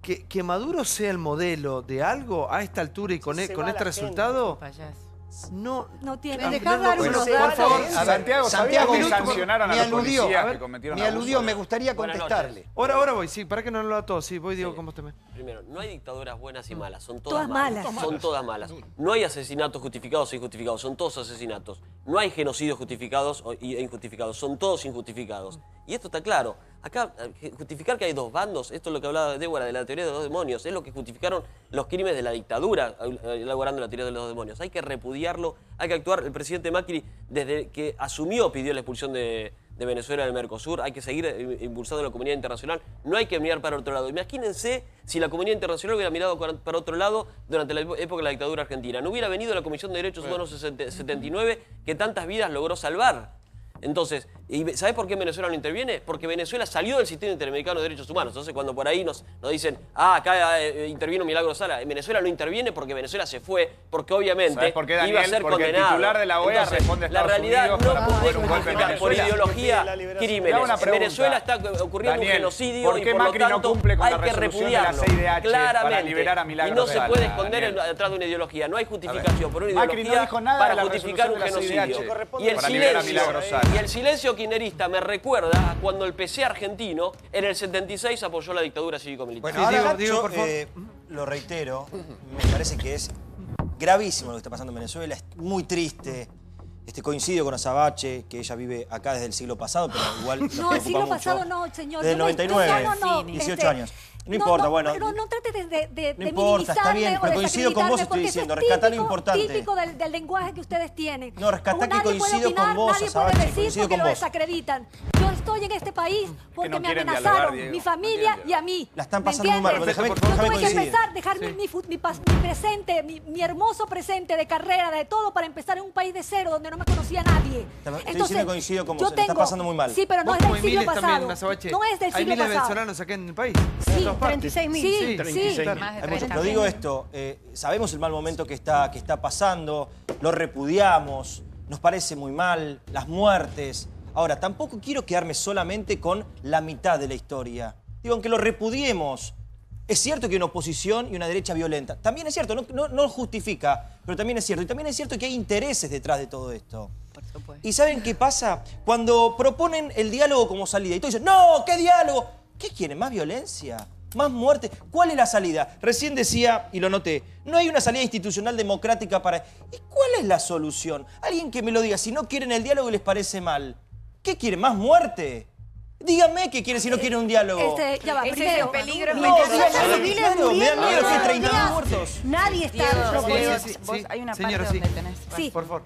que Maduro sea el modelo de algo a esta altura y con Se va este la resultado, no tiene. no, Dejá no, dar no, unos por datos. favor, Santiago, ¿sabías que sancionaron a los policías que cometieron me abusos? aludió, me gustaría Buenas contestarle. Ahora voy, sí, para que no lo haga todo, sí, voy Diego con vos también. Primero, no hay dictaduras buenas y malas, son Todas todas, malas. Son todas malas. No hay asesinatos justificados e injustificados, son todos asesinatos. No hay genocidios justificados e injustificados, son todos injustificados. Y esto está claro. Acá, justificar que hay dos bandos, esto es lo que hablaba Débora de la teoría de los dos demonios, es lo que justificaron los crímenes de la dictadura, elaborando la teoría de los dos demonios. Hay que repudiarlo, hay que actuar. El presidente Macri, desde que asumió, pidió la expulsión de Venezuela del Mercosur, hay que seguir impulsando la comunidad internacional, no hay que mirar para otro lado. Imagínense si la comunidad internacional hubiera mirado para otro lado durante la época de la dictadura argentina. No hubiera venido la Comisión de Derechos Humanos 79 que tantas vidas logró salvar. Entonces, ¿sabés por qué Venezuela no interviene? Porque Venezuela salió del sistema interamericano de derechos humanos. Entonces, cuando por ahí nos dicen, acá intervino Milagro Sala, Venezuela no interviene porque Venezuela se fue, porque obviamente ¿Sabés por qué, Daniel? iba a ser Porque el condenado. titular de la OEA Entonces, responde a la Estados realidad Unidos no para podés promover un golpe en justificar por Venezuela. ideología Le hago una crímenes. En pregunta. Venezuela está ocurriendo Daniel, un genocidio ¿por qué y por Macri lo no tanto cumple con hay la que resolución de la repudiarlo CIDH claramente. para liberar a Milagro Y no se Sala, puede esconder Daniel? detrás de una ideología. No hay justificación por una Macri no ideología dijo nada de para la justificar un resolución de la genocidio. CIDH Y el para liberar a silencio, Milagro Sala. y el silencio kirchnerista me recuerda a cuando el PC argentino en el 76 apoyó la dictadura cívico-militar. Bueno, ahora yo lo reitero, me parece que es gravísimo lo que está pasando en Venezuela, es muy triste. Coincido con Azabache, que ella vive acá desde el siglo pasado, pero igual nos No, el siglo preocupa pasado mucho. no, señor. Desde el 99, 18 años. No importa, bueno. Pero no trate de No importa, está bien, pero coincido con vos, estoy diciendo, rescatar lo importante. Típico del lenguaje que ustedes tienen. No, rescatar que Nadie puede coincido opinar, con vos, nadie puede Azabache, decir coincido porque con lo vos. desacreditan. Yo estoy en este país porque no me quieren amenazaron, dialogar, Diego. mi familia y a mí. La están ¿Me pasando muy mal, entiendes? déjame Yo tuve que coincidir. empezar, dejar mi presente, mi hermoso presente de carrera, de todo, para empezar en un país de cero donde no me conocía nadie. Estoy diciendo que coincido con vos, yo se la está tengo- pasando muy mal. Sí, pero no Vos es como del siglo Emiles también, pasado. Azabache. No es del Hay siglo miles de pasado. venezolanos acá en el país. Sí, en todas partes. 36.000. Sí, 36.000. Hay mucho, pero digo esto, sabemos el mal momento que está pasando, lo repudiamos, nos parece muy mal, las muertes. Ahora, tampoco quiero quedarme solamente con la mitad de la historia. Digo, aunque lo repudiemos, es cierto que hay una oposición y una derecha violenta. También es cierto, no justifica, pero también es cierto. Y también es cierto que hay intereses detrás de todo esto. ¿Y saben qué pasa? Cuando proponen el diálogo como salida y todos dicen, no, ¿qué diálogo? ¿Qué quieren? ¿Más violencia? ¿Más muerte? ¿Cuál es la salida? Recién decía, y lo noté, no hay una salida institucional democrática para... ¿Y cuál es la solución? Alguien que me lo diga, si no quieren el diálogo y les parece mal. ¿Qué quieren? ¿Más muerte? Díganme qué quieren si no quieren un diálogo. Ya va, Ese primero, es el peligro en no, Venezuela. los civiles Claro, me da muriendo miedo que hay todos los 30.000 días. muertos. Nadie está Diego, proponiendo. vos hay una parte donde tenés... Sí, por favor.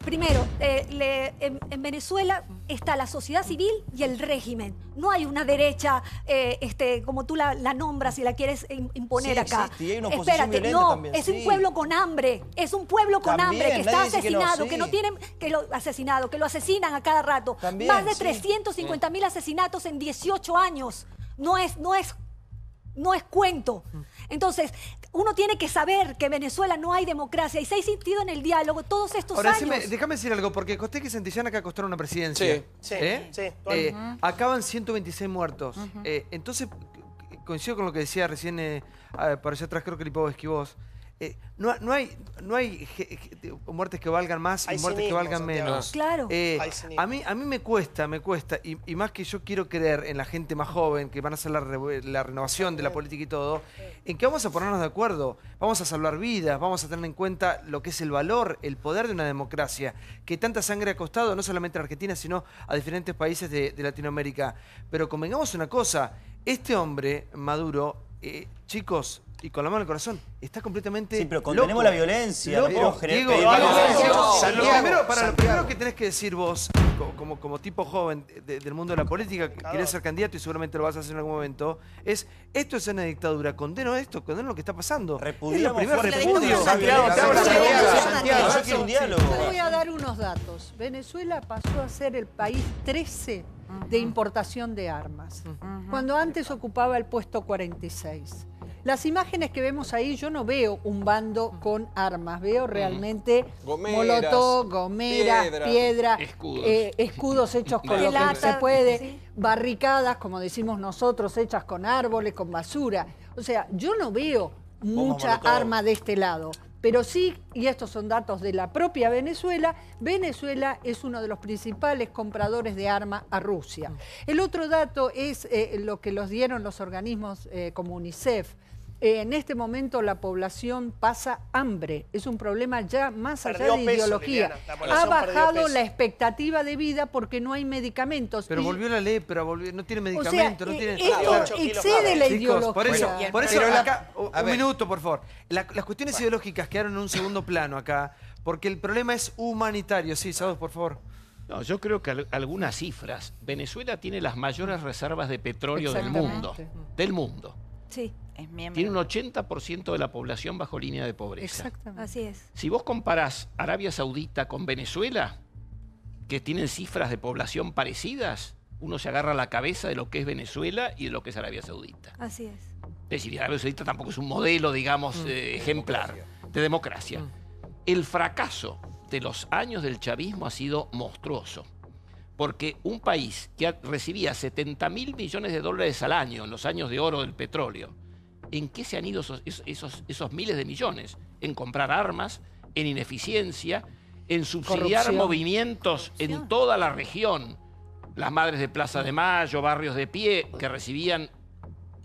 Primero, en Venezuela está la sociedad civil y el régimen. No hay una derecha, como tú la nombras y la quieres imponer Sí, acá. existe, y hay una oposición Espérate, violenta no, también, es sí. un pueblo con hambre. Es un pueblo con También, hambre que está nadie dice que no, asesinado, sí. que no tienen, que lo asesinado, que lo asesinan a cada rato. También, Más de sí. 350.000 asesinatos en 18 años. No es cuento. Entonces, uno tiene que saber que en Venezuela no hay democracia y se ha insistido en el diálogo todos estos Ahora, años. déjame decir algo, porque Costec y Santillán acá costaron una presidencia. Sí, sí, ¿Eh? sí. Acaban 126 muertos. Entonces, coincido con lo que decía recién, por allá atrás creo que Lipovetsky Esquivós. No hay muertes que valgan más Hay y muertes que cinismo, valgan Santiago. menos. Claro. Hay cinismo. A mí me cuesta, y más que yo quiero creer en la gente más joven, que van a hacer la renovación de la política y todo, en que vamos a ponernos de acuerdo, vamos a salvar vidas, vamos a tener en cuenta lo que es el valor, el poder de una democracia, que tanta sangre ha costado, no solamente a Argentina, sino a diferentes países de Latinoamérica. Pero convengamos una cosa, este hombre, Maduro, chicos, y con la mano en el corazón, está completamente Sí, pero condenemos loco. la violencia. Loco. Diego, Diego, lo primero que tenés que decir vos, como tipo joven del mundo de la política, que querés ser candidato y seguramente lo vas a hacer en algún momento, es, esto es una dictadura, condeno esto, condeno lo que está pasando. Repudiamos Es lo primero, fuerte repudio. Santiago, yo quiero un diálogo. Yo voy a dar unos datos. Venezuela pasó a ser el país 13 de importación de armas, cuando antes ocupaba el puesto 46. Las imágenes que vemos ahí, yo no veo un bando con armas, veo realmente Gomeras, molotov, gomeras, piedra, escudos. escudos hechos con lo que Lata, se puede, sí. barricadas, como decimos nosotros, hechas con árboles, con basura. O sea, yo no veo mucha molotov. arma de este lado. Pero sí, y estos son datos de la propia Venezuela, Venezuela es uno de los principales compradores de armas a Rusia. El otro dato es lo que los dieron los organismos como UNICEF. En este momento la población pasa hambre, es un problema ya más allá Perdió de peso, ideología. Liliana, la Ha población perdió bajado peso. la expectativa de vida porque no hay medicamentos. Pero Y- volvió la ley, pero no tiene o sea, medicamento, no tiene... esto 8 kilos excede la Chicos, ideología. por eso Pero acá, a un ver. minuto, por favor. Las cuestiones ideológicas quedaron en un segundo plano acá, porque el problema es humanitario. Sí, Sados, por favor. No, yo creo que algunas cifras. Venezuela tiene las mayores reservas de petróleo del mundo. Exactamente. Del mundo. Sí, Es miembro. Tiene un 80% de la población bajo línea de pobreza. Exactamente. así es. Si vos comparás Arabia Saudita con Venezuela, que tienen cifras de población parecidas, uno se agarra a la cabeza de lo que es Venezuela y de lo que es Arabia Saudita. Así es. Es decir, Arabia Saudita tampoco es un modelo, digamos, ejemplar de democracia. El fracaso de los años del chavismo ha sido monstruoso. Porque un país que recibía 70.000 millones de dólares al año en los años de oro del petróleo, ¿en qué se han ido esos miles de millones? En comprar armas, en ineficiencia, en subsidiar Corrupción. movimientos en toda la región las madres de Plaza de Mayo, barrios de pie, que recibían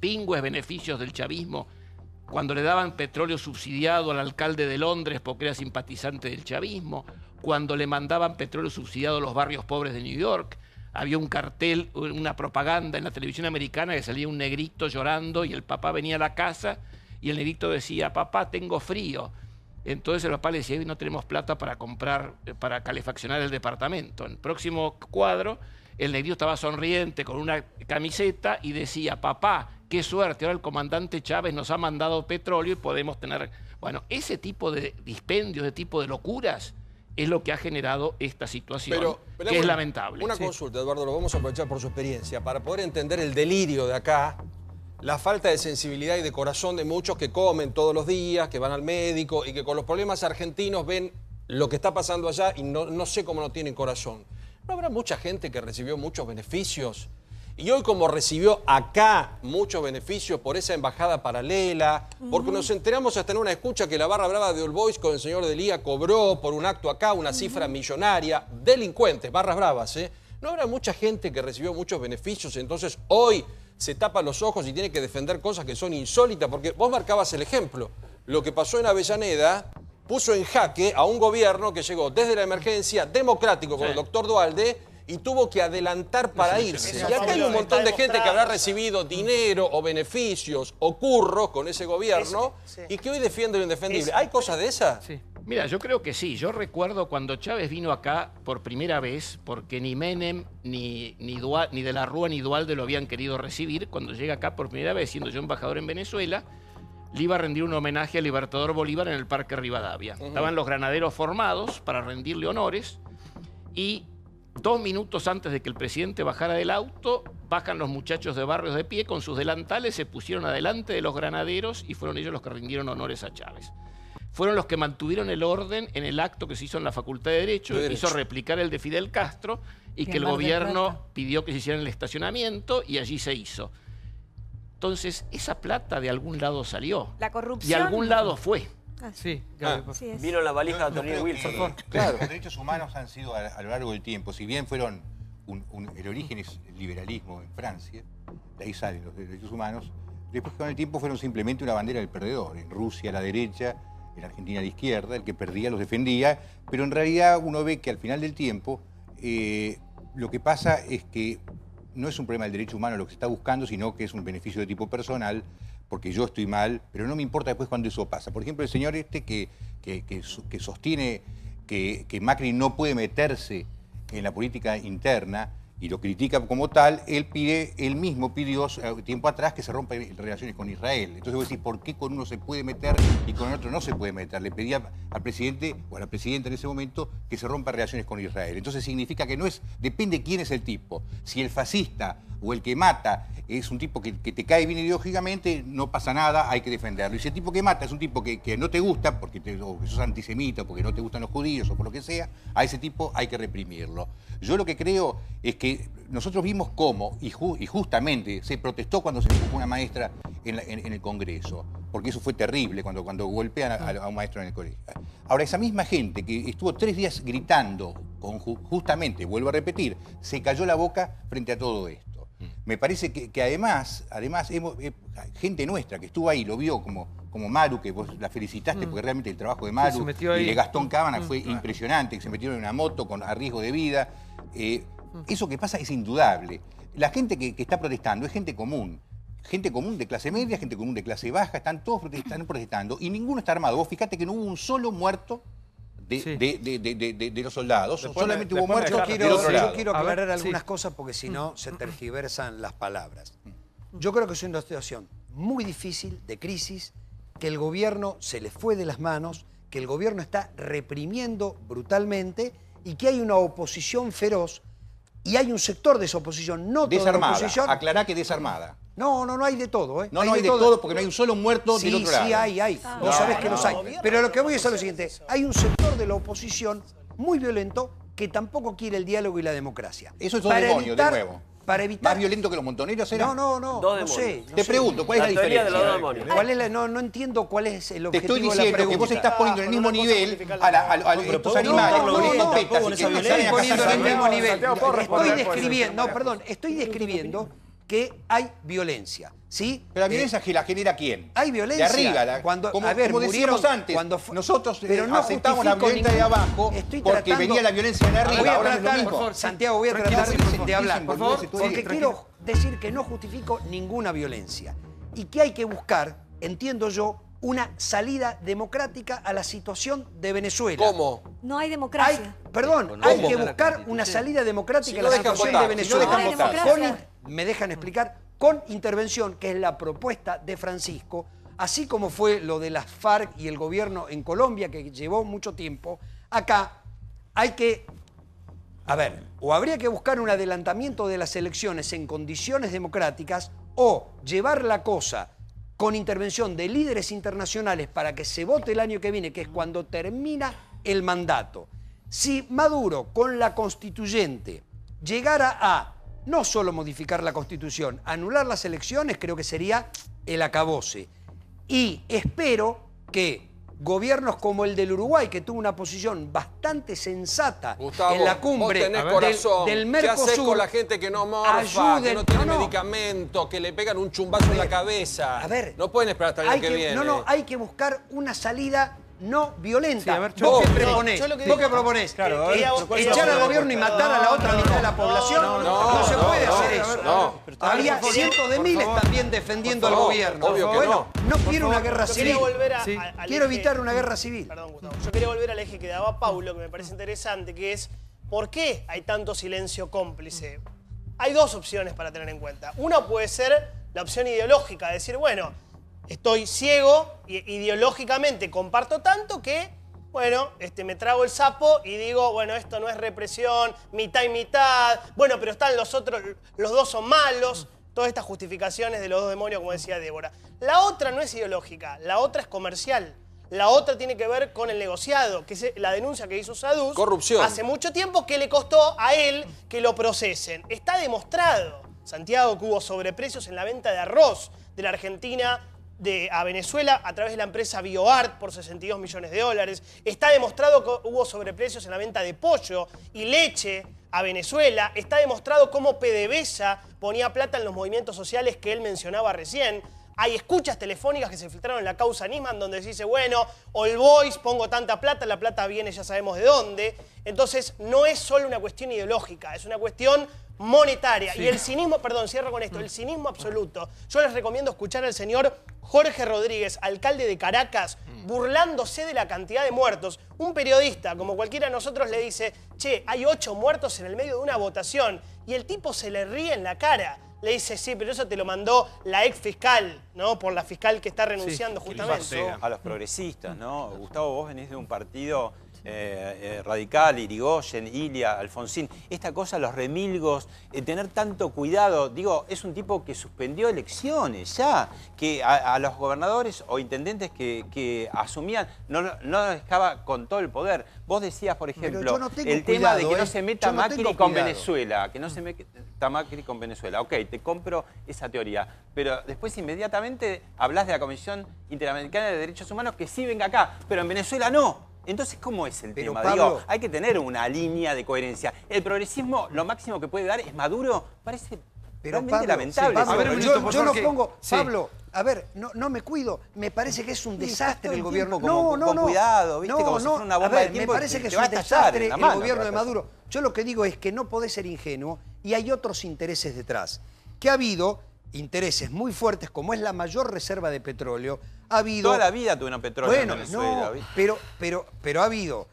pingües beneficios del chavismo cuando le daban petróleo subsidiado al alcalde de Londres porque era simpatizante del chavismo, cuando le mandaban petróleo subsidiado a los barrios pobres de New York. Había un cartel, una propaganda en la televisión americana que salía un negrito llorando y el papá venía a la casa y el negrito decía, papá, tengo frío. Entonces el papá le decía, no tenemos plata para comprar, para calefaccionar el departamento. En el próximo cuadro, el negrito estaba sonriente con una camiseta y decía, papá, qué suerte, ahora el comandante Chávez nos ha mandado petróleo y podemos tener... Bueno, ese tipo de dispendios, de tipo de locuras, es lo que ha generado esta situación, que es lamentable. Una consulta, Eduardo, lo vamos a aprovechar por su experiencia, para poder entender el delirio de acá, la falta de sensibilidad y de corazón de muchos que comen todos los días, que van al médico y que con los problemas argentinos ven lo que está pasando allá y no sé cómo no tienen corazón. ¿No habrá mucha gente que recibió muchos beneficios? Y hoy como recibió acá muchos beneficios por esa embajada paralela, porque nos enteramos hasta en una escucha que la barra brava de All Boys con el señor Delía cobró por un acto acá una cifra millonaria, delincuentes, barras bravas, ¿eh? ¿No habrá mucha gente que recibió muchos beneficios? Entonces hoy se tapa los ojos y tiene que defender cosas que son insólitas, porque vos marcabas el ejemplo. Lo que pasó en Avellaneda puso en jaque a un gobierno que llegó desde la emergencia democrático con el doctor Duhalde y tuvo que adelantar para irse. Y acá hay un montón de gente que habrá recibido dinero o beneficios o curros con ese gobierno y que hoy defiende lo indefendible. ¿Hay cosas de esas? Sí. Mira, yo creo que sí. Yo recuerdo cuando Chávez vino acá por primera vez, porque ni Menem, ni de la Rúa, ni Duhalde lo habían querido recibir. Cuando llega acá por primera vez, siendo yo embajador en Venezuela, le iba a rendir un homenaje al Libertador Bolívar en el Parque Rivadavia. Estaban los granaderos formados para rendirle honores y 2 minutos antes de que el presidente bajara del auto, bajan los muchachos de barrios de pie con sus delantales, se pusieron adelante de los granaderos y fueron ellos los que rindieron honores a Chávez. Fueron los que mantuvieron el orden en el acto que se hizo en la Facultad de Derecho, que hizo replicar el de Fidel Castro y que el gobierno pidió que se hiciera en el estacionamiento y allí se hizo. Entonces, esa plata de algún lado salió. La corrupción. De algún lado fue. Sí, vino la valija de Antonio Wilson. Claro. Los derechos humanos han sido a lo largo del tiempo, si bien fueron el origen es el liberalismo en Francia, de ahí salen los derechos humanos, después con el tiempo fueron simplemente una bandera del perdedor. En Rusia la derecha, en Argentina la izquierda, el que perdía los defendía, pero en realidad uno ve que al final del tiempo lo que pasa es que no es un problema del derecho humano lo que se está buscando, sino que es un beneficio de tipo personal, porque yo estoy mal, pero no me importa después cuando eso pasa. Por ejemplo, el señor que sostiene que Macri no puede meterse en la política interna y lo critica como tal, él mismo pidió tiempo atrás que se rompa relaciones con Israel. Entonces vos decís, ¿por qué con uno se puede meter y con el otro no se puede meter? Le pedía al presidente o a la presidenta en ese momento que se rompa relaciones con Israel. Entonces significa que no es, depende quién es el tipo. Si el fascista o el que mata es un tipo que te cae bien ideológicamente, no pasa nada, hay que defenderlo. Y si el tipo que mata es un tipo que no te gusta, o que sos antisemita, porque no te gustan los judíos o por lo que sea, a ese tipo hay que reprimirlo. Yo lo que creo es que nosotros vimos cómo, y justamente se protestó cuando se empujó una maestra en el Congreso, porque eso fue terrible cuando golpean a un maestro en el colegio. Ahora, esa misma gente que estuvo 3 días gritando, justamente, vuelvo a repetir, se cayó la boca frente a todo esto. Me parece que además gente nuestra que estuvo ahí, lo vio como Maru, que vos la felicitaste porque realmente el trabajo de Maru y de Gastón Cámara fue impresionante, que se metieron en una moto a riesgo de vida. Eso que pasa es indudable. La gente que está protestando es gente común de clase media, gente común de clase baja, están todos protestando y ninguno está armado. Vos fíjate que no hubo un solo muerto de los soldados, solamente hubo muertos del otro lado. Yo quiero aclarar algunas cosas porque si no se tergiversan las palabras. Yo creo que es una situación muy difícil, de crisis, que el gobierno se le fue de las manos, que el gobierno está reprimiendo brutalmente y que hay una oposición feroz y hay un sector de esa oposición, no toda la oposición. Aclará que desarmada. No hay de todo, ¿eh? No hay de todo porque no hay un solo muerto del otro lado. Sí, hay. Vos sabés que los hay. Pero lo que voy es a lo siguiente. Hay un sector de la oposición muy violento que tampoco quiere el diálogo y la democracia. Eso es un demonio, de nuevo. para evitar... ¿Más violento que los montoneros era? No sé. Te pregunto, ¿cuál es la diferencia? ¿Cuál es no entiendo cuál es el Te objetivo estoy de la diciendo pregunta. que vos estás poniendo en el mismo nivel a estos animales con escopetas y que estoy poniendo en el mismo nivel. Estoy describiendo, estoy describiendo que hay violencia, ¿sí? Pero la violencia la genera ¿quién? Hay violencia. De arriba. Como decíamos antes, nosotros aceptamos la violencia de abajo porque venía la violencia de arriba. Ahora es lo mismo. Santiago, voy a tratar de hablar, por favor, porque quiero decir que no justifico ninguna violencia y que hay que buscar, entiendo yo, una salida democrática a la situación de Venezuela. ¿Cómo? No hay democracia. Hay que buscar una salida democrática a la situación de Venezuela. Me dejan explicar, con intervención, que es la propuesta de Francisco, así como fue lo de las FARC y el gobierno en Colombia, que llevó mucho tiempo. Acá hay que, o habría que buscar un adelantamiento de las elecciones en condiciones democráticas o llevar la cosa con intervención de líderes internacionales para que se vote el año que viene, que es cuando termina el mandato. Si Maduro, con la constituyente, llegara a no solo modificar la Constitución, anular las elecciones, creo que sería el acabose. Y espero que gobiernos como el del Uruguay, que tuvo una posición bastante sensata Gustavo, en la cumbre del Mercosur, ¿qué haces con la gente que no morfa, que no tiene medicamento, que le pegan un chumbazo en la cabeza? No pueden esperar hasta el año que viene. Hay que buscar una salida no violenta. ¿Vos qué proponés? Claro, ¿Echar al gobierno y matar a la otra mitad de la población? No se puede hacer eso. Había cientos de miles también defendiendo al gobierno. Bueno, no quiero una guerra civil. Quiero evitar una guerra civil. Perdón, Gustavo. Yo quería volver al eje que daba Paulo, que me parece interesante, que es ¿por qué hay tanto silencio cómplice? Hay dos opciones para tener en cuenta. Una puede ser la opción ideológica, decir, bueno, estoy ciego y ideológicamente comparto tanto que, bueno, me trago el sapo y digo, bueno, esto no es represión, mitad y mitad, bueno, pero están los otros, los dos son malos, todas estas justificaciones de los dos demonios, como decía Débora. La otra no es ideológica, la otra es comercial. La otra tiene que ver con el negociado, que es la denuncia que hizo Sadus corrupción hace mucho tiempo, que le costó a él que lo procesen. Está demostrado, Santiago, que hubo sobreprecios en la venta de arroz de la Argentina a Venezuela a través de la empresa BioArt por 62 millones de dólares. Está demostrado que hubo sobreprecios en la venta de pollo y leche a Venezuela. Está demostrado cómo PDVSA ponía plata en los movimientos sociales que él mencionaba recién. Hay escuchas telefónicas que se filtraron en la causa Nisman donde se dice, bueno, All Boys, pongo tanta plata, la plata viene ya sabemos de dónde. Entonces, no es solo una cuestión ideológica, es una cuestión monetaria. Sí. Y el cinismo, perdón, cierro con esto, el cinismo absoluto. Yo les recomiendo escuchar al señor Jorge Rodríguez, alcalde de Caracas, burlándose de la cantidad de muertos. Un periodista, como cualquiera de nosotros, le dice, che, hay 8 muertos en el medio de una votación. Y el tipo se le ríe en la cara. Le dice, sí, pero eso te lo mandó la ex fiscal, ¿no? Por la fiscal que está renunciando justamente. A los progresistas, ¿no? Gustavo, vos venís de un partido radical, Irigoyen, Ilia, Alfonsín. Esta cosa, los remilgos, tener tanto cuidado. Digo, es un tipo que suspendió elecciones ya, que a los gobernadores o intendentes que asumían, no dejaba con todo el poder. Vos decías, por ejemplo, el tema de que no se meta Macri con Venezuela, que no se meta Macri con Venezuela. Ok, te compro esa teoría, pero después inmediatamente hablas de la Comisión Interamericana de Derechos Humanos que sí venga acá, pero en Venezuela no. Entonces, ¿cómo es el tema? Pablo, digo, hay que tener una línea de coherencia. El progresismo, lo máximo que puede dar es Maduro. Parece realmente lamentable. Sí, Pablo, yo no pongo... Sí. Pablo, a ver, no me cuido. Me parece que es un desastre el gobierno. Con cuidado, ¿viste? Como si fuera una bomba de tiempo. Me parece que es un desastre el gobierno de Maduro. Yo lo que digo es que no podés ser ingenuo y hay otros intereses detrás. Que ha habido intereses muy fuertes, como es la mayor reserva de petróleo. Ha habido... Toda la vida tuvieron petróleo en Venezuela. Pero ha habido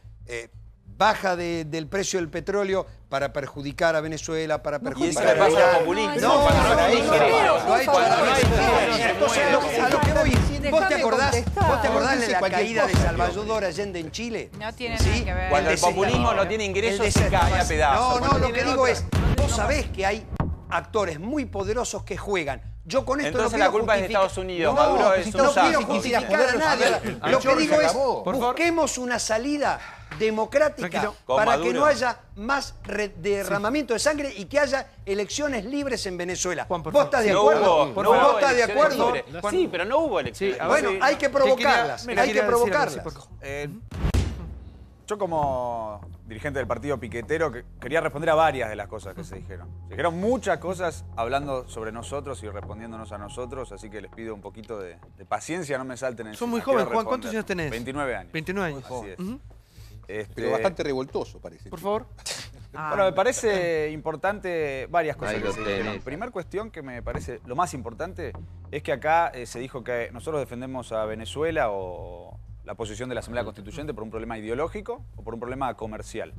baja del precio del petróleo para perjudicar a Venezuela, para perjudicar a Irán. A lo que voy, ¿vos te acordás de la caída de Salvador Allende en Chile? No tiene nada que ver. Cuando el populismo no tiene ingresos, se cae a pedazos. No, lo que digo es, vos sabés que hay actores muy poderosos que juegan Yo con esto Entonces no la quiero culpa es de justificar- Estados Unidos. No, Maduro es un no sapo. quiero justificar a nadie. Lo que digo es, Por favor. busquemos una salida democrática Tranquilo. Con para que Maduro. no haya más derramamiento de sangre y que haya elecciones libres en Venezuela. ¿Vos estás de acuerdo? ¿Vos estás de acuerdo? Sí, pero no hubo elecciones. Bueno, hay que provocarlas. Hay que provocarlas. Yo como dirigente del partido piquetero quería responder a varias de las cosas que se dijeron. Se dijeron muchas cosas hablando sobre nosotros y respondiéndonos a nosotros, así que les pido un poquito de paciencia, no me salten encima. Sos muy Quiero joven, Juan. ¿Cuántos responder. años tenés? 29 años. 29 años. Así es. Pero bastante revoltoso parece. Por favor. Bueno, me parece importante varias cosas Ahí que lo se dijeron. tenés. Primera cuestión que me parece lo más importante es que acá se dijo que nosotros defendemos a Venezuela o la posición de la Asamblea Constituyente por un problema ideológico o por un problema comercial.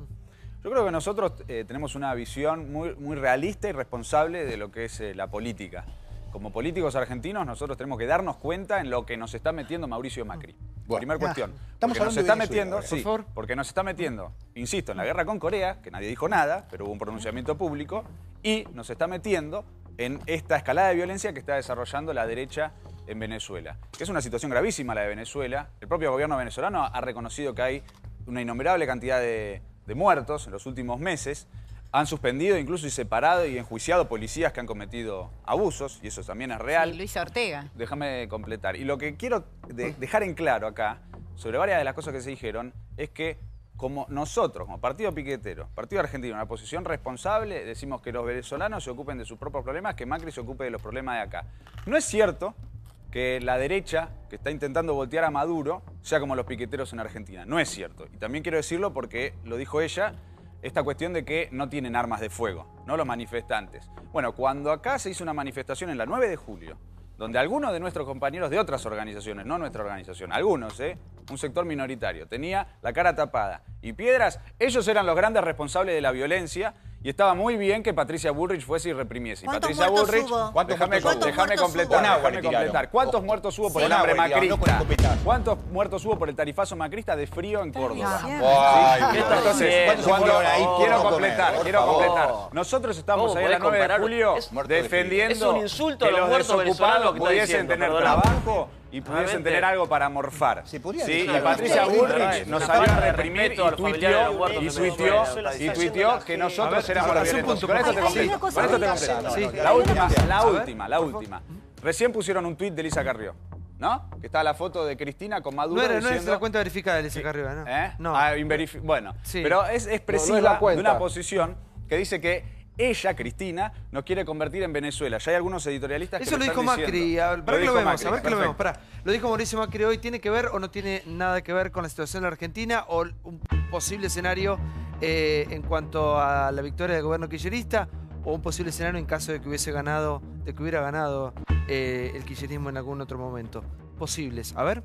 Yo creo que nosotros tenemos una visión muy realista y responsable de lo que es la política. Como políticos argentinos nosotros tenemos que darnos cuenta en lo que nos está metiendo Mauricio Macri. Bueno, Primera cuestión. estamos Porque nos hablando está de Venezuela, metiendo, ahora. sí, Por favor. porque nos está metiendo, insisto, en la guerra con Corea, que nadie dijo nada, pero hubo un pronunciamiento público, y nos está metiendo en esta escalada de violencia que está desarrollando la derecha en Venezuela. Que es una situación gravísima la de Venezuela. El propio gobierno venezolano ha reconocido que hay una innumerable cantidad de muertos en los últimos meses. Han suspendido incluso y separado y enjuiciado policías que han cometido abusos, y eso también es real. Sí, Luisa Ortega. Déjame completar. Y lo que quiero dejar en claro acá, sobre varias de las cosas que se dijeron, es que como nosotros, como partido piquetero, partido argentino, una posición responsable, decimos que los venezolanos se ocupen de sus propios problemas, que Macri se ocupe de los problemas de acá. No es cierto que la derecha, que está intentando voltear a Maduro, sea como los piqueteros en Argentina. No es cierto. Y también quiero decirlo porque lo dijo ella, esta cuestión de que no tienen armas de fuego, ¿no? Los manifestantes. Bueno, cuando acá se hizo una manifestación en la 9 de julio, donde algunos de nuestros compañeros de otras organizaciones, no nuestra organización, algunos, un sector minoritario, tenía la cara tapada y piedras, ellos eran los grandes responsables de la violencia. Y estaba muy bien que Patricia Bullrich fuese y reprimiese. Y ¿Cuántos Patricia muertos Bullrich, hubo? déjame muertos completar, Con agua déjame le tiraron. completar. ¿Cuántos muertos hubo por Con el hambre agua le tiraron, no con macrista? escopetazo. ¿Cuántos muertos hubo por el tarifazo macrista de frío en Córdoba? Ay, ¿Sí? Dios. Entonces, ¿Cuántos se cuando fueron ahí por quiero no comer? completar, Por quiero favor. completar. Nosotros estamos ¿Cómo ahí a la podés 9 de comparar? julio Es defendiendo es un insulto a que los los muertos venezolanos lo desocupados que está pudiesen diciendo, tener perdóname. trabajo y pudiesen Realmente. tener algo para morfar. Se podría Sí, decir y algo. Patricia Sí, Bullrich sí, nos una salió a falta de reprimir respeto a los familiares de los muertos en Venezuela. y tuiteó que nosotros éramos los violentos. Con esto te Hay una completo. cosa Con esto te muy- completo. Sí. La última. Recién pusieron un tuit de Elisa Carrió, ¿no? Que está la foto de Cristina con Maduro No es diciendo... la cuenta verificada de Elisa Carrió, ¿no? ¿Eh? No. Bueno, Sí. pero es No es expresiva la de cuenta. una posición que dice que ella, Cristina, nos quiere convertir en Venezuela. Ya hay algunos editorialistas que Eso lo dijo están Macri. diciendo. Para que lo dijo vemos, Macri, a ver que lo vemos. perfecto. Pará. Lo dijo Mauricio Macri hoy. ¿Tiene que ver o no tiene nada que ver con la situación en la Argentina o un posible escenario en cuanto a la victoria del gobierno kirchnerista o un posible escenario en caso de que hubiera ganado el kirchnerismo en algún otro momento? Posibles. A ver.